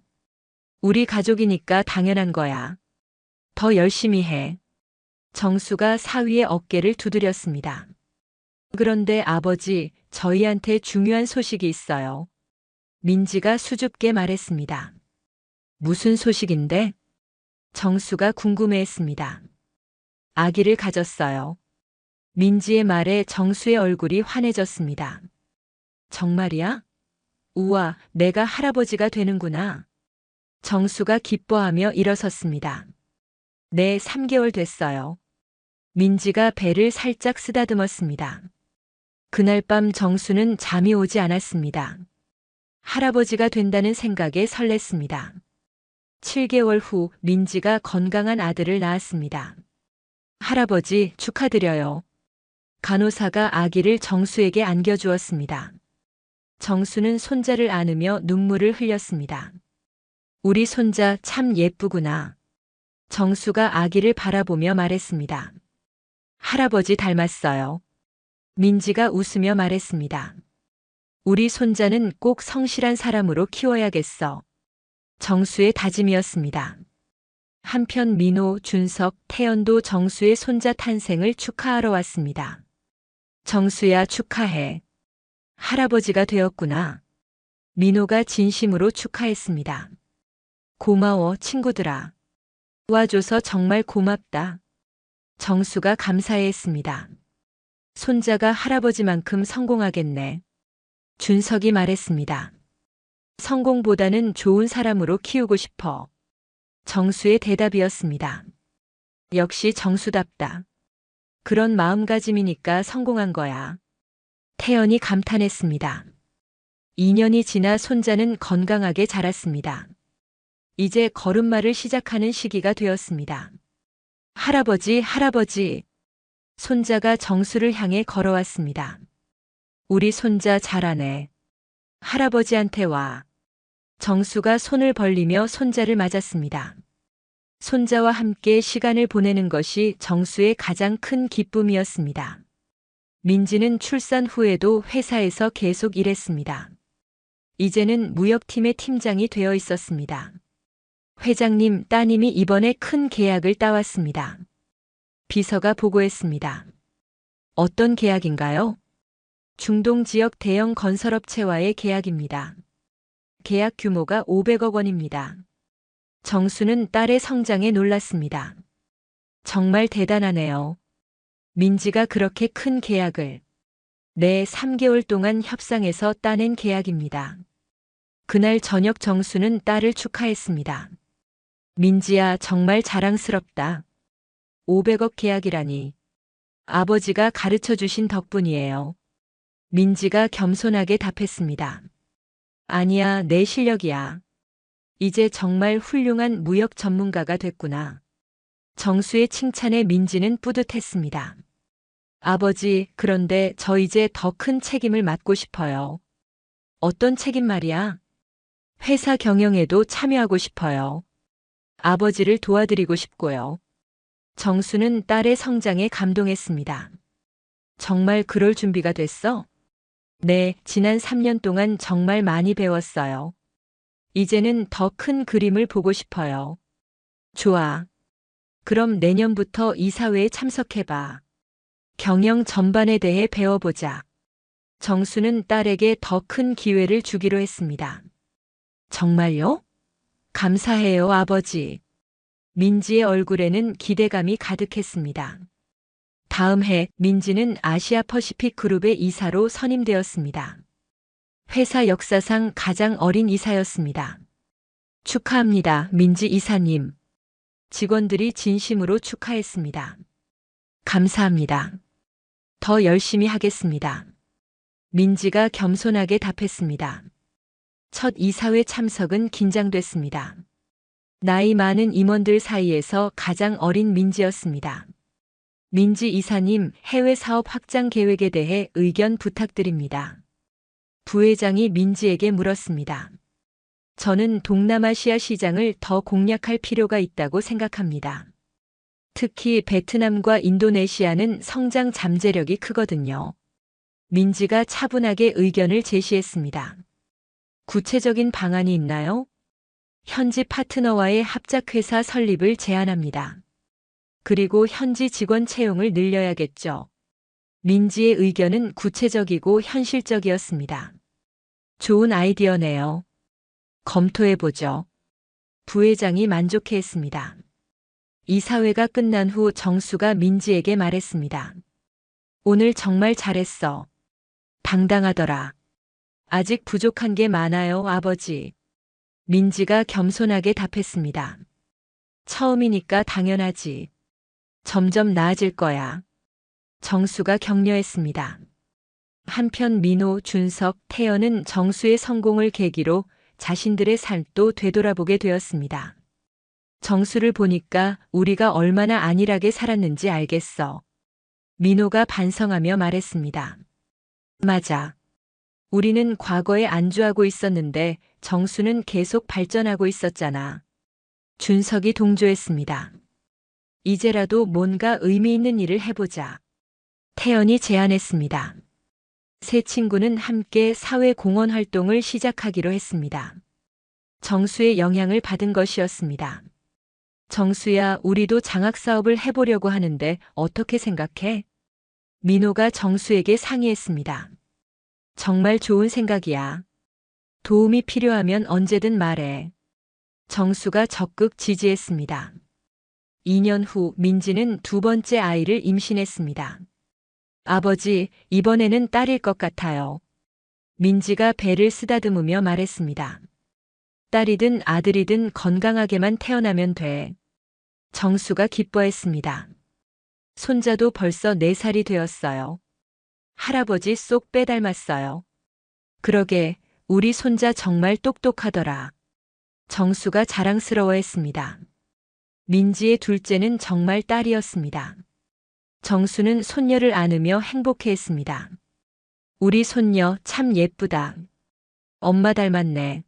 우리 가족이니까 당연한 거야. 더 열심히 해. 정수가 사위의 어깨를 두드렸습니다. 그런데 아버지, 저희한테 중요한 소식이 있어요. 민지가 수줍게 말했습니다. 무슨 소식인데? 정수가 궁금해했습니다. 아기를 가졌어요. 민지의 말에 정수의 얼굴이 환해졌습니다. 정말이야? 우와, 내가 할아버지가 되는구나. 정수가 기뻐하며 일어섰습니다. 네, 3개월 됐어요. 민지가 배를 살짝 쓰다듬었습니다. 그날 밤 정수는 잠이 오지 않았습니다. 할아버지가 된다는 생각에 설렜습니다. 7개월 후 민지가 건강한 아들을 낳았습니다. 할아버지, 축하드려요. 간호사가 아기를 정수에게 안겨주었습니다. 정수는 손자를 안으며 눈물을 흘렸습니다. 우리 손자 참 예쁘구나. 정수가 아기를 바라보며 말했습니다. 할아버지 닮았어요. 민지가 웃으며 말했습니다. 우리 손자는 꼭 성실한 사람으로 키워야겠어. 정수의 다짐이었습니다. 한편 민호, 준석, 태연도 정수의 손자 탄생을 축하하러 왔습니다. 정수야, 축하해. 할아버지가 되었구나. 민호가 진심으로 축하했습니다. 고마워, 친구들아. 도와줘서 정말 고맙다. 정수가 감사해했습니다. 손자가 할아버지만큼 성공하겠네. 준석이 말했습니다. 성공보다는 좋은 사람으로 키우고 싶어. 정수의 대답이었습니다. 역시 정수답다. 그런 마음가짐이니까 성공한 거야. 태연이 감탄했습니다. 2년이 지나 손자는 건강하게 자랐습니다. 이제 걸음마를 시작하는 시기가 되었습니다. 할아버지, 할아버지. 손자가 정수를 향해 걸어왔습니다. 우리 손자 잘하네. 할아버지한테 와. 정수가 손을 벌리며 손자를 맞았습니다. 손자와 함께 시간을 보내는 것이 정수의 가장 큰 기쁨이었습니다. 민지는 출산 후에도 회사에서 계속 일했습니다. 이제는 무역팀의 팀장이 되어 있었습니다. 회장님, 따님이 이번에 큰 계약을 따왔습니다. 비서가 보고했습니다. 어떤 계약인가요? 중동 지역 대형 건설업체와의 계약입니다. 계약 규모가 500억 원입니다. 정수는 딸의 성장에 놀랐습니다. 정말 대단하네요. 민지가 그렇게 큰 계약을. 네, 3개월 동안 협상해서 따낸 계약입니다. 그날 저녁 정수는 딸을 축하했습니다. 민지야, 정말 자랑스럽다. 500억 계약이라니. 아버지가 가르쳐 주신 덕분이에요. 민지가 겸손하게 답했습니다. 아니야, 내 실력이야. 이제 정말 훌륭한 무역 전문가가 됐구나. 정수의 칭찬에 민지는 뿌듯했습니다. 아버지, 그런데 저 이제 더 큰 책임을 맡고 싶어요. 어떤 책임 말이야? 회사 경영에도 참여하고 싶어요. 아버지를 도와드리고 싶고요. 정수는 딸의 성장에 감동했습니다. 정말 그럴 준비가 됐어? 네, 지난 3년 동안 정말 많이 배웠어요. 이제는 더 큰 그림을 보고 싶어요. 좋아. 그럼 내년부터 이사회에 참석해봐. 경영 전반에 대해 배워보자. 정수는 딸에게 더 큰 기회를 주기로 했습니다. 정말요? 감사해요, 아버지. 민지의 얼굴에는 기대감이 가득했습니다. 다음 해 민지는 아시아 퍼시픽 그룹의 이사로 선임되었습니다. 회사 역사상 가장 어린 이사였습니다. 축하합니다, 민지 이사님. 직원들이 진심으로 축하했습니다. 감사합니다. 더 열심히 하겠습니다. 민지가 겸손하게 답했습니다. 첫 이사회 참석은 긴장됐습니다. 나이 많은 임원들 사이에서 가장 어린 민지였습니다. 민지 이사님, 해외 사업 확장 계획에 대해 의견 부탁드립니다. 부회장이 민지에게 물었습니다. 저는 동남아시아 시장을 더 공략할 필요가 있다고 생각합니다. 특히 베트남과 인도네시아는 성장 잠재력이 크거든요. 민지가 차분하게 의견을 제시했습니다. 구체적인 방안이 있나요? 현지 파트너와의 합작회사 설립을 제안합니다. 그리고 현지 직원 채용을 늘려야겠죠. 민지의 의견은 구체적이고 현실적이었습니다. 좋은 아이디어네요. 검토해보죠. 부회장이 만족해했습니다. 이사회가 끝난 후 정수가 민지에게 말했습니다. 오늘 정말 잘했어. 당당하더라. 아직 부족한 게 많아요, 아버지. 민지가 겸손하게 답했습니다. 처음이니까 당연하지. 점점 나아질 거야. 정수가 격려했습니다. 한편 민호, 준석, 태연은 정수의 성공을 계기로 자신들의 삶도 되돌아보게 되었습니다. 정수를 보니까 우리가 얼마나 안일하게 살았는지 알겠어. 민호가 반성하며 말했습니다. 맞아. 우리는 과거에 안주하고 있었는데 정수는 계속 발전하고 있었잖아. 준석이 동조했습니다. 이제라도 뭔가 의미 있는 일을 해보자. 태연이 제안했습니다. 세 친구는 함께 사회공헌 활동을 시작하기로 했습니다. 정수의 영향을 받은 것이었습니다. 정수야, 우리도 장학사업을 해보려고 하는데 어떻게 생각해? 민호가 정수에게 상의했습니다. 정말 좋은 생각이야. 도움이 필요하면 언제든 말해. 정수가 적극 지지했습니다. 2년 후 민지는 두 번째 아이를 임신했습니다. 아버지, 이번에는 딸일 것 같아요. 민지가 배를 쓰다듬으며 말했습니다. 딸이든 아들이든 건강하게만 태어나면 돼. 정수가 기뻐했습니다. 손자도 벌써 4살이 되었어요. 할아버지 쏙 빼닮았어요. 그러게, 우리 손자 정말 똑똑하더라. 정수가 자랑스러워했습니다. 민지의 둘째는 정말 딸이었습니다. 정수는 손녀를 안으며 행복해했습니다. 우리 손녀 참 예쁘다. 엄마 닮았네.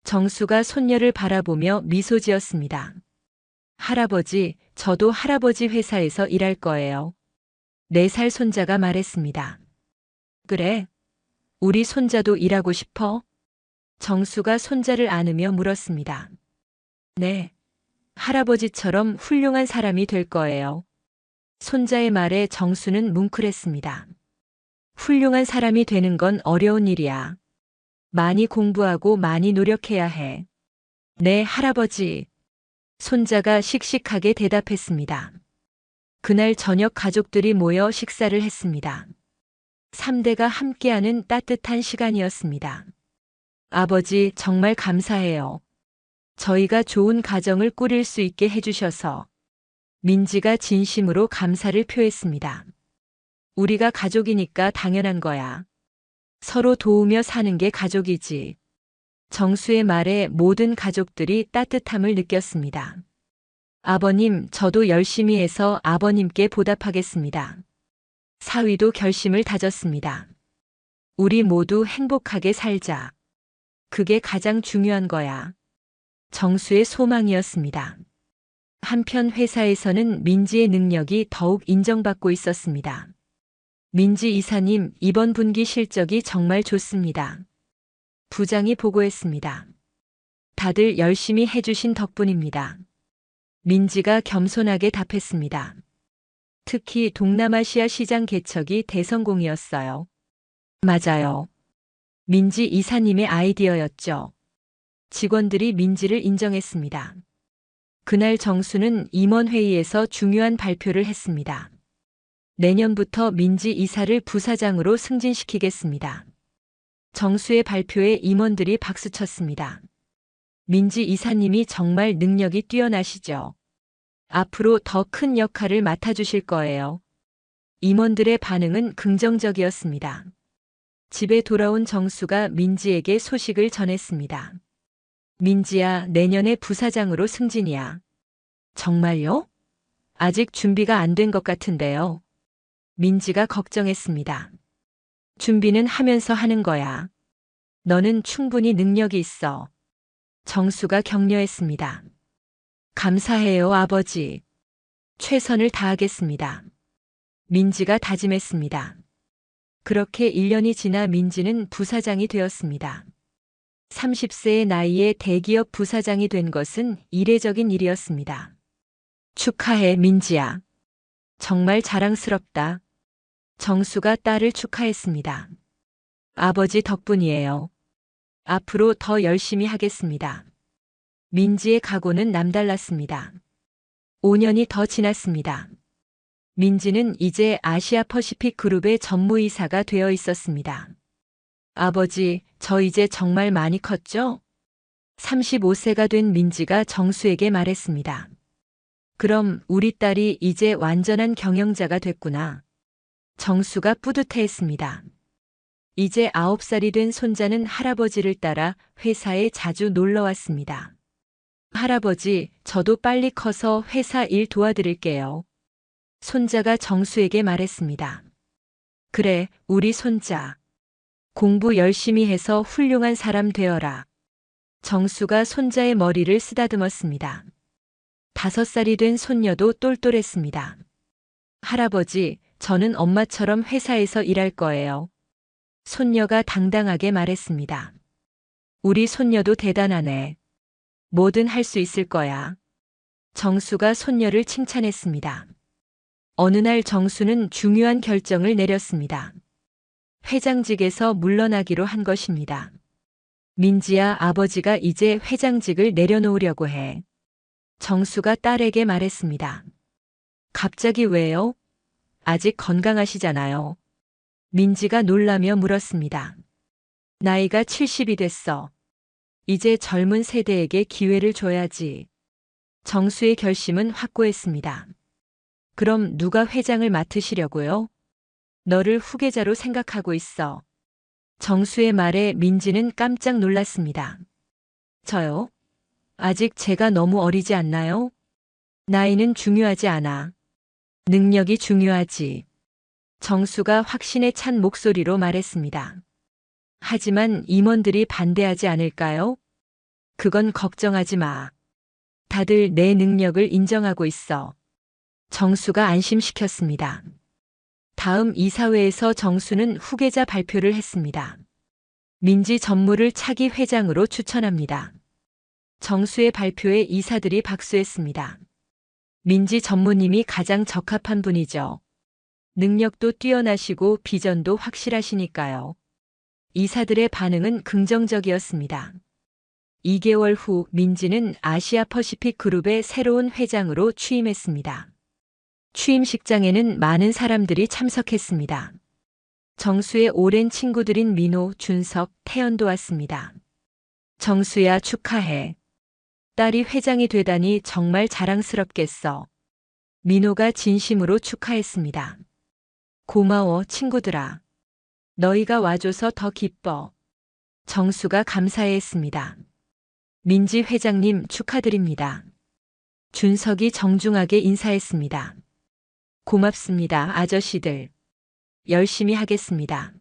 정수가 손녀를 바라보며 미소 지었습니다. 할아버지, 저도 할아버지 회사에서 일할 거예요. 4살 손자가 말했습니다. 그래? 우리 손자도 일하고 싶어? 정수가 손자를 안으며 물었습니다. 네. 할아버지처럼 훌륭한 사람이 될 거예요. 손자의 말에 정수는 뭉클했습니다. 훌륭한 사람이 되는 건 어려운 일이야. 많이 공부하고 많이 노력해야 해. 네, 할아버지. 손자가 씩씩하게 대답했습니다. 그날 저녁 가족들이 모여 식사를 했습니다. 3대가 함께하는 따뜻한 시간이었습니다. 아버지, 정말 감사해요. 저희가 좋은 가정을 꾸릴 수 있게 해주셔서. 민지가 진심으로 감사를 표했습니다. 우리가 가족이니까 당연한 거야. 서로 도우며 사는 게 가족이지. 정수의 말에 모든 가족들이 따뜻함을 느꼈습니다. 아버님, 저도 열심히 해서 아버님께 보답하겠습니다. 사위도 결심을 다졌습니다. 우리 모두 행복하게 살자. 그게 가장 중요한 거야. 정수의 소망이었습니다. 한편 회사에서는 민지의 능력이 더욱 인정받고 있었습니다. 민지 이사님, 이번 분기 실적이 정말 좋습니다. 부장이 보고했습니다. 다들 열심히 해주신 덕분입니다. 민지가 겸손하게 답했습니다. 특히 동남아시아 시장 개척이 대성공이었어요. 맞아요. 민지 이사님의 아이디어였죠. 직원들이 민지를 인정했습니다. 그날 정수는 임원회의에서 중요한 발표를 했습니다. 내년부터 민지 이사를 부사장으로 승진시키겠습니다. 정수의 발표에 임원들이 박수쳤습니다. 민지 이사님이 정말 능력이 뛰어나시죠. 앞으로 더 큰 역할을 맡아주실 거예요. 임원들의 반응은 긍정적이었습니다. 집에 돌아온 정수가 민지에게 소식을 전했습니다. 민지야, 내년에 부사장으로 승진이야. 정말요? 아직 준비가 안 된 것 같은데요. 민지가 걱정했습니다. 준비는 하면서 하는 거야. 너는 충분히 능력이 있어. 정수가 격려했습니다. 감사해요, 아버지. 최선을 다하겠습니다. 민지가 다짐했습니다. 그렇게 1년이 지나 민지는 부사장이 되었습니다. 30세의 나이에 대기업 부사장이 된 것은 이례적인 일이었습니다. 축하해, 민지야. 정말 자랑스럽다. 정수가 딸을 축하했습니다. 아버지 덕분이에요. 앞으로 더 열심히 하겠습니다. 민지의 각오는 남달랐습니다. 5년이 더 지났습니다. 민지는 이제 아시아 퍼시픽 그룹의 전무이사가 되어 있었습니다. 아버지, 저 이제 정말 많이 컸죠? 35세가 된 민지가 정수에게 말했습니다. 그럼 우리 딸이 이제 완전한 경영자가 됐구나. 정수가 뿌듯해했습니다. 이제 9살이 된 손자는 할아버지를 따라 회사에 자주 놀러 왔습니다. 할아버지, 저도 빨리 커서 회사 일 도와드릴게요. 손자가 정수에게 말했습니다. 그래, 우리 손자. 공부 열심히 해서 훌륭한 사람 되어라. 정수가 손자의 머리를 쓰다듬었습니다. 5살이 된 손녀도 똘똘했습니다. 할아버지, 저는 엄마처럼 회사에서 일할 거예요. 손녀가 당당하게 말했습니다. 우리 손녀도 대단하네. 뭐든 할 수 있을 거야. 정수가 손녀를 칭찬했습니다. 어느 날 정수는 중요한 결정을 내렸습니다. 회장직에서 물러나기로 한 것입니다. 민지야, 아버지가 이제 회장직을 내려놓으려고 해. 정수가 딸에게 말했습니다. 갑자기 왜요? 아직 건강하시잖아요. 민지가 놀라며 물었습니다. 나이가 70이 됐어. 이제 젊은 세대에게 기회를 줘야지. 정수의 결심은 확고했습니다. 그럼 누가 회장을 맡으시려고요? 너를 후계자로 생각하고 있어. 정수의 말에 민지는 깜짝 놀랐습니다. 저요? 아직 제가 너무 어리지 않나요? 나이는 중요하지 않아. 능력이 중요하지. 정수가 확신에 찬 목소리로 말했습니다. 하지만 임원들이 반대하지 않을까요? 그건 걱정하지 마. 다들 내 능력을 인정하고 있어. 정수가 안심시켰습니다. 다음 이사회에서 정수는 후계자 발표를 했습니다. 민지 전무를 차기 회장으로 추천합니다. 정수의 발표에 이사들이 박수했습니다. 민지 전무님이 가장 적합한 분이죠. 능력도 뛰어나시고 비전도 확실하시니까요. 이사들의 반응은 긍정적이었습니다. 2개월 후 민지는 아시아퍼시픽 그룹의 새로운 회장으로 취임했습니다. 취임식장에는 많은 사람들이 참석했습니다. 정수의 오랜 친구들인 민호, 준석, 태연도 왔습니다. 정수야, 축하해. 딸이 회장이 되다니 정말 자랑스럽겠어. 민호가 진심으로 축하했습니다. 고마워, 친구들아. 너희가 와줘서 더 기뻐. 정수가 감사해했습니다. 민지 회장님 축하드립니다. 준석이 정중하게 인사했습니다. 고맙습니다, 아저씨들. 열심히 하겠습니다.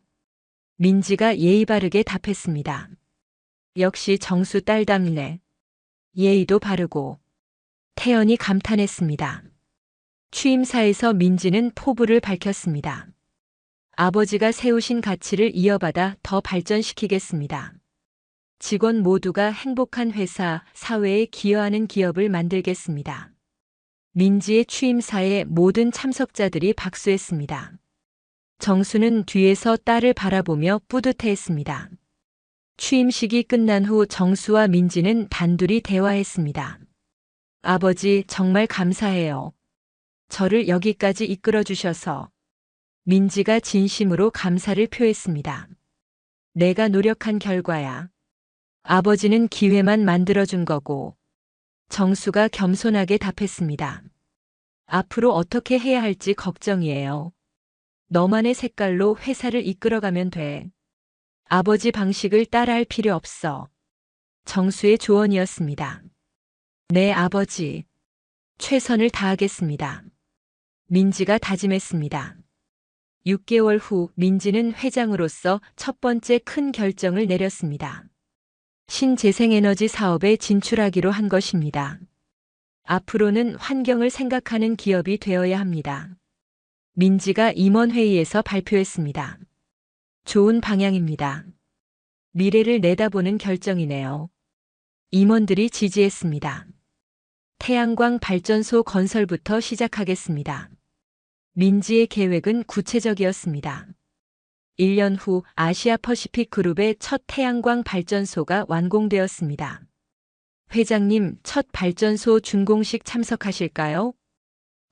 민지가 예의 바르게 답했습니다. 역시 정수 딸답네. 예의도 바르고. 태연이 감탄했습니다. 취임사에서 민지는 포부를 밝혔습니다. 아버지가 세우신 가치를 이어받아 더 발전시키겠습니다. 직원 모두가 행복한 회사, 사회에 기여하는 기업을 만들겠습니다. 민지의 취임사에 모든 참석자들이 박수했습니다. 정수는 뒤에서 딸을 바라보며 뿌듯해했습니다. 취임식이 끝난 후 정수와 민지는 단둘이 대화했습니다. 아버지, 정말 감사해요. 저를 여기까지 이끌어 주셔서. 민지가 진심으로 감사를 표했습니다. 내가 노력한 결과야. 아버지는 기회만 만들어준 거고. 정수가 겸손하게 답했습니다. 앞으로 어떻게 해야 할지 걱정이에요. 너만의 색깔로 회사를 이끌어가면 돼. 아버지 방식을 따라할 필요 없어. 정수의 조언이었습니다. 네, 아버지. 최선을 다하겠습니다. 민지가 다짐했습니다. 6개월 후 민지는 회장으로서 첫 번째 큰 결정을 내렸습니다. 신재생에너지 사업에 진출하기로 한 것입니다. 앞으로는 환경을 생각하는 기업이 되어야 합니다. 민지가 임원회의에서 발표했습니다. 좋은 방향입니다. 미래를 내다보는 결정이네요. 임원들이 지지했습니다. 태양광 발전소 건설부터 시작하겠습니다. 민지의 계획은 구체적이었습니다. 1년 후 아시아퍼시픽 그룹의 첫 태양광 발전소가 완공되었습니다. 회장님, 첫 발전소 준공식 참석하실까요?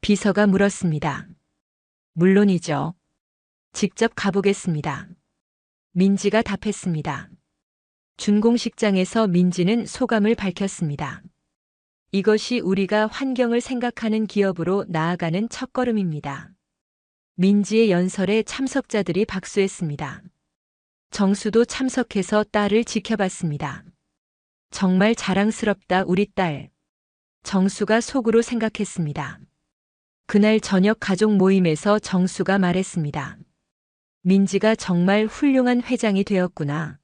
비서가 물었습니다. 물론이죠. 직접 가보겠습니다. 민지가 답했습니다. 준공식장에서 민지는 소감을 밝혔습니다. 이것이 우리가 환경을 생각하는 기업으로 나아가는 첫걸음입니다. 민지의 연설에 참석자들이 박수했습니다. 정수도 참석해서 딸을 지켜봤습니다. 정말 자랑스럽다, 우리 딸. 정수가 속으로 생각했습니다. 그날 저녁 가족 모임에서 정수가 말했습니다. 민지가 정말 훌륭한 회장이 되었구나.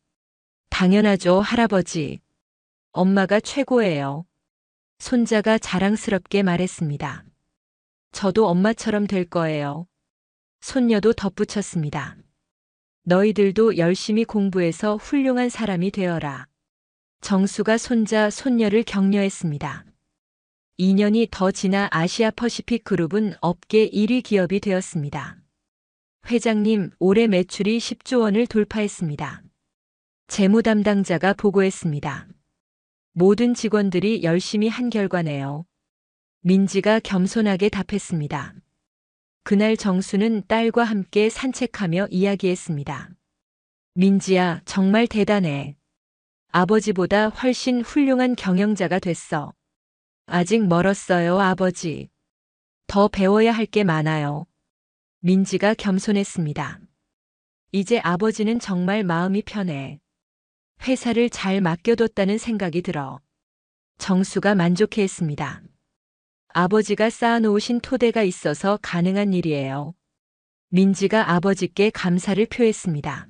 당연하죠, 할아버지. 엄마가 최고예요. 손자가 자랑스럽게 말했습니다. 저도 엄마처럼 될 거예요. 손녀도 덧붙였습니다. 너희들도 열심히 공부해서 훌륭한 사람이 되어라. 정수가 손자, 손녀를 격려했습니다. 2년이 더 지나 아시아퍼시픽 그룹은 업계 1위 기업이 되었습니다. 회장님, 올해 매출이 10조 원을 돌파했습니다. 재무 담당자가 보고했습니다. 모든 직원들이 열심히 한 결과네요. 민지가 겸손하게 답했습니다. 그날 정수는 딸과 함께 산책하며 이야기했습니다. 민지야, 정말 대단해. 아버지보다 훨씬 훌륭한 경영자가 됐어. 아직 멀었어요, 아버지. 더 배워야 할 게 많아요. 민지가 겸손했습니다. 이제 아버지는 정말 마음이 편해. 회사를 잘 맡겨뒀다는 생각이 들어. 정수가 만족해했습니다. 아버지가 쌓아놓으신 토대가 있어서 가능한 일이에요. 민지가 아버지께 감사를 표했습니다.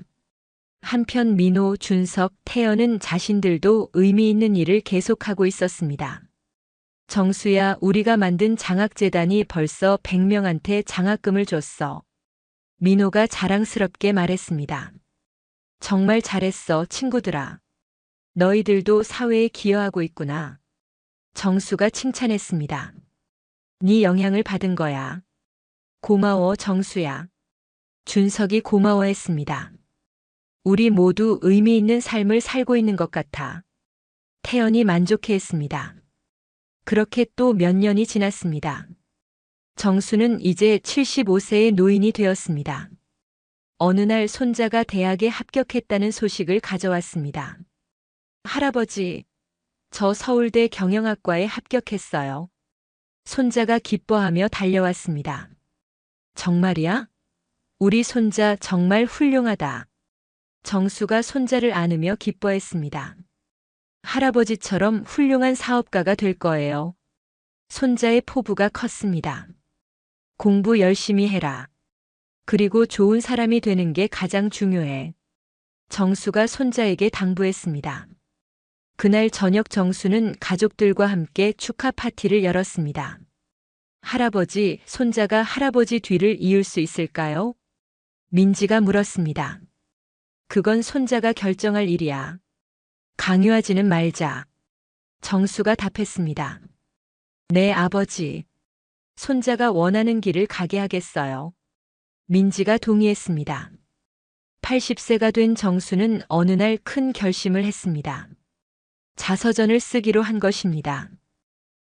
한편 민호, 준석, 태연은 자신들도 의미 있는 일을 계속하고 있었습니다. 정수야, 우리가 만든 장학재단이 벌써 100명한테 장학금을 줬어. 민호가 자랑스럽게 말했습니다. 정말 잘했어, 친구들아. 너희들도 사회에 기여하고 있구나. 정수가 칭찬했습니다. 네 영향을 받은 거야. 고마워, 정수야. 준석이 고마워했습니다. 우리 모두 의미 있는 삶을 살고 있는 것 같아. 태연이 만족해했습니다. 그렇게 또 몇 년이 지났습니다. 정수는 이제 75세의 노인이 되었습니다. 어느 날 손자가 대학에 합격했다는 소식을 가져왔습니다. 할아버지, 저 서울대 경영학과에 합격했어요. 손자가 기뻐하며 달려왔습니다. 정말이야? 우리 손자 정말 훌륭하다. 정수가 손자를 안으며 기뻐했습니다. 할아버지처럼 훌륭한 사업가가 될 거예요. 손자의 포부가 컸습니다. 공부 열심히 해라. 그리고 좋은 사람이 되는 게 가장 중요해. 정수가 손자에게 당부했습니다. 그날 저녁 정수는 가족들과 함께 축하 파티를 열었습니다. 할아버지, 손자가 할아버지 뒤를 이을 수 있을까요? 민지가 물었습니다. 그건 손자가 결정할 일이야. 강요하지는 말자. 정수가 답했습니다. 네, 아버지. 손자가 원하는 길을 가게 하겠어요. 민지가 동의했습니다. 80세가 된 정수는 어느 날 큰 결심을 했습니다. 자서전을 쓰기로 한 것입니다.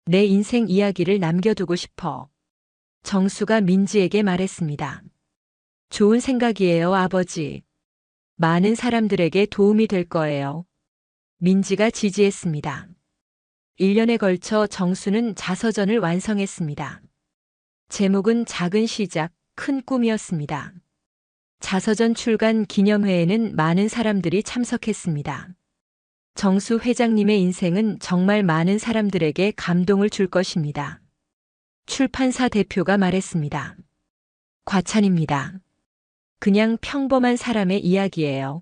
내 인생 이야기를 남겨두고 싶어. 정수가 민지에게 말했습니다. 좋은 생각이에요, 아버지. 많은 사람들에게 도움이 될 거예요. 민지가 지지했습니다. 1년에 걸쳐 정수는 자서전을 완성했습니다. 제목은 작은 시작, 큰 꿈이었습니다. 자서전 출간 기념회에는 많은 사람들이 참석했습니다. 정수 회장님의 인생은 정말 많은 사람들에게 감동을 줄 것입니다. 출판사 대표가 말했습니다. 과찬입니다. 그냥 평범한 사람의 이야기예요.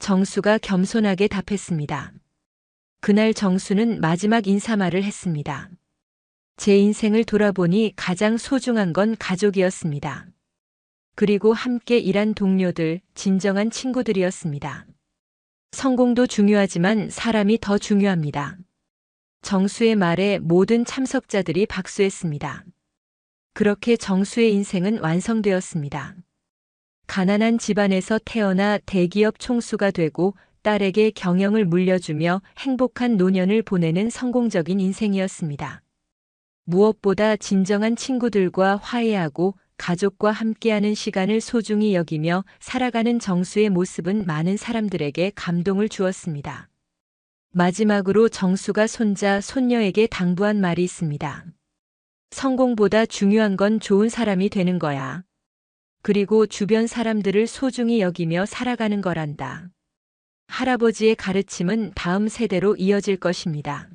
정수가 겸손하게 답했습니다. 그날 정수는 마지막 인사말을 했습니다. 제 인생을 돌아보니 가장 소중한 건 가족이었습니다. 그리고 함께 일한 동료들, 진정한 친구들이었습니다. 성공도 중요하지만 사람이 더 중요합니다. 정수의 말에 모든 참석자들이 박수했습니다. 그렇게 정수의 인생은 완성되었습니다. 가난한 집안에서 태어나 대기업 총수가 되고 딸에게 경영을 물려주며 행복한 노년을 보내는 성공적인 인생이었습니다. 무엇보다 진정한 친구들과 화해하고 가족과 함께하는 시간을 소중히 여기며 살아가는 정수의 모습은 많은 사람들에게 감동을 주었습니다. 마지막으로 정수가 손자, 손녀에게 당부한 말이 있습니다. 성공보다 중요한 건 좋은 사람이 되는 거야. 그리고 주변 사람들을 소중히 여기며 살아가는 거란다. 할아버지의 가르침은 다음 세대로 이어질 것입니다.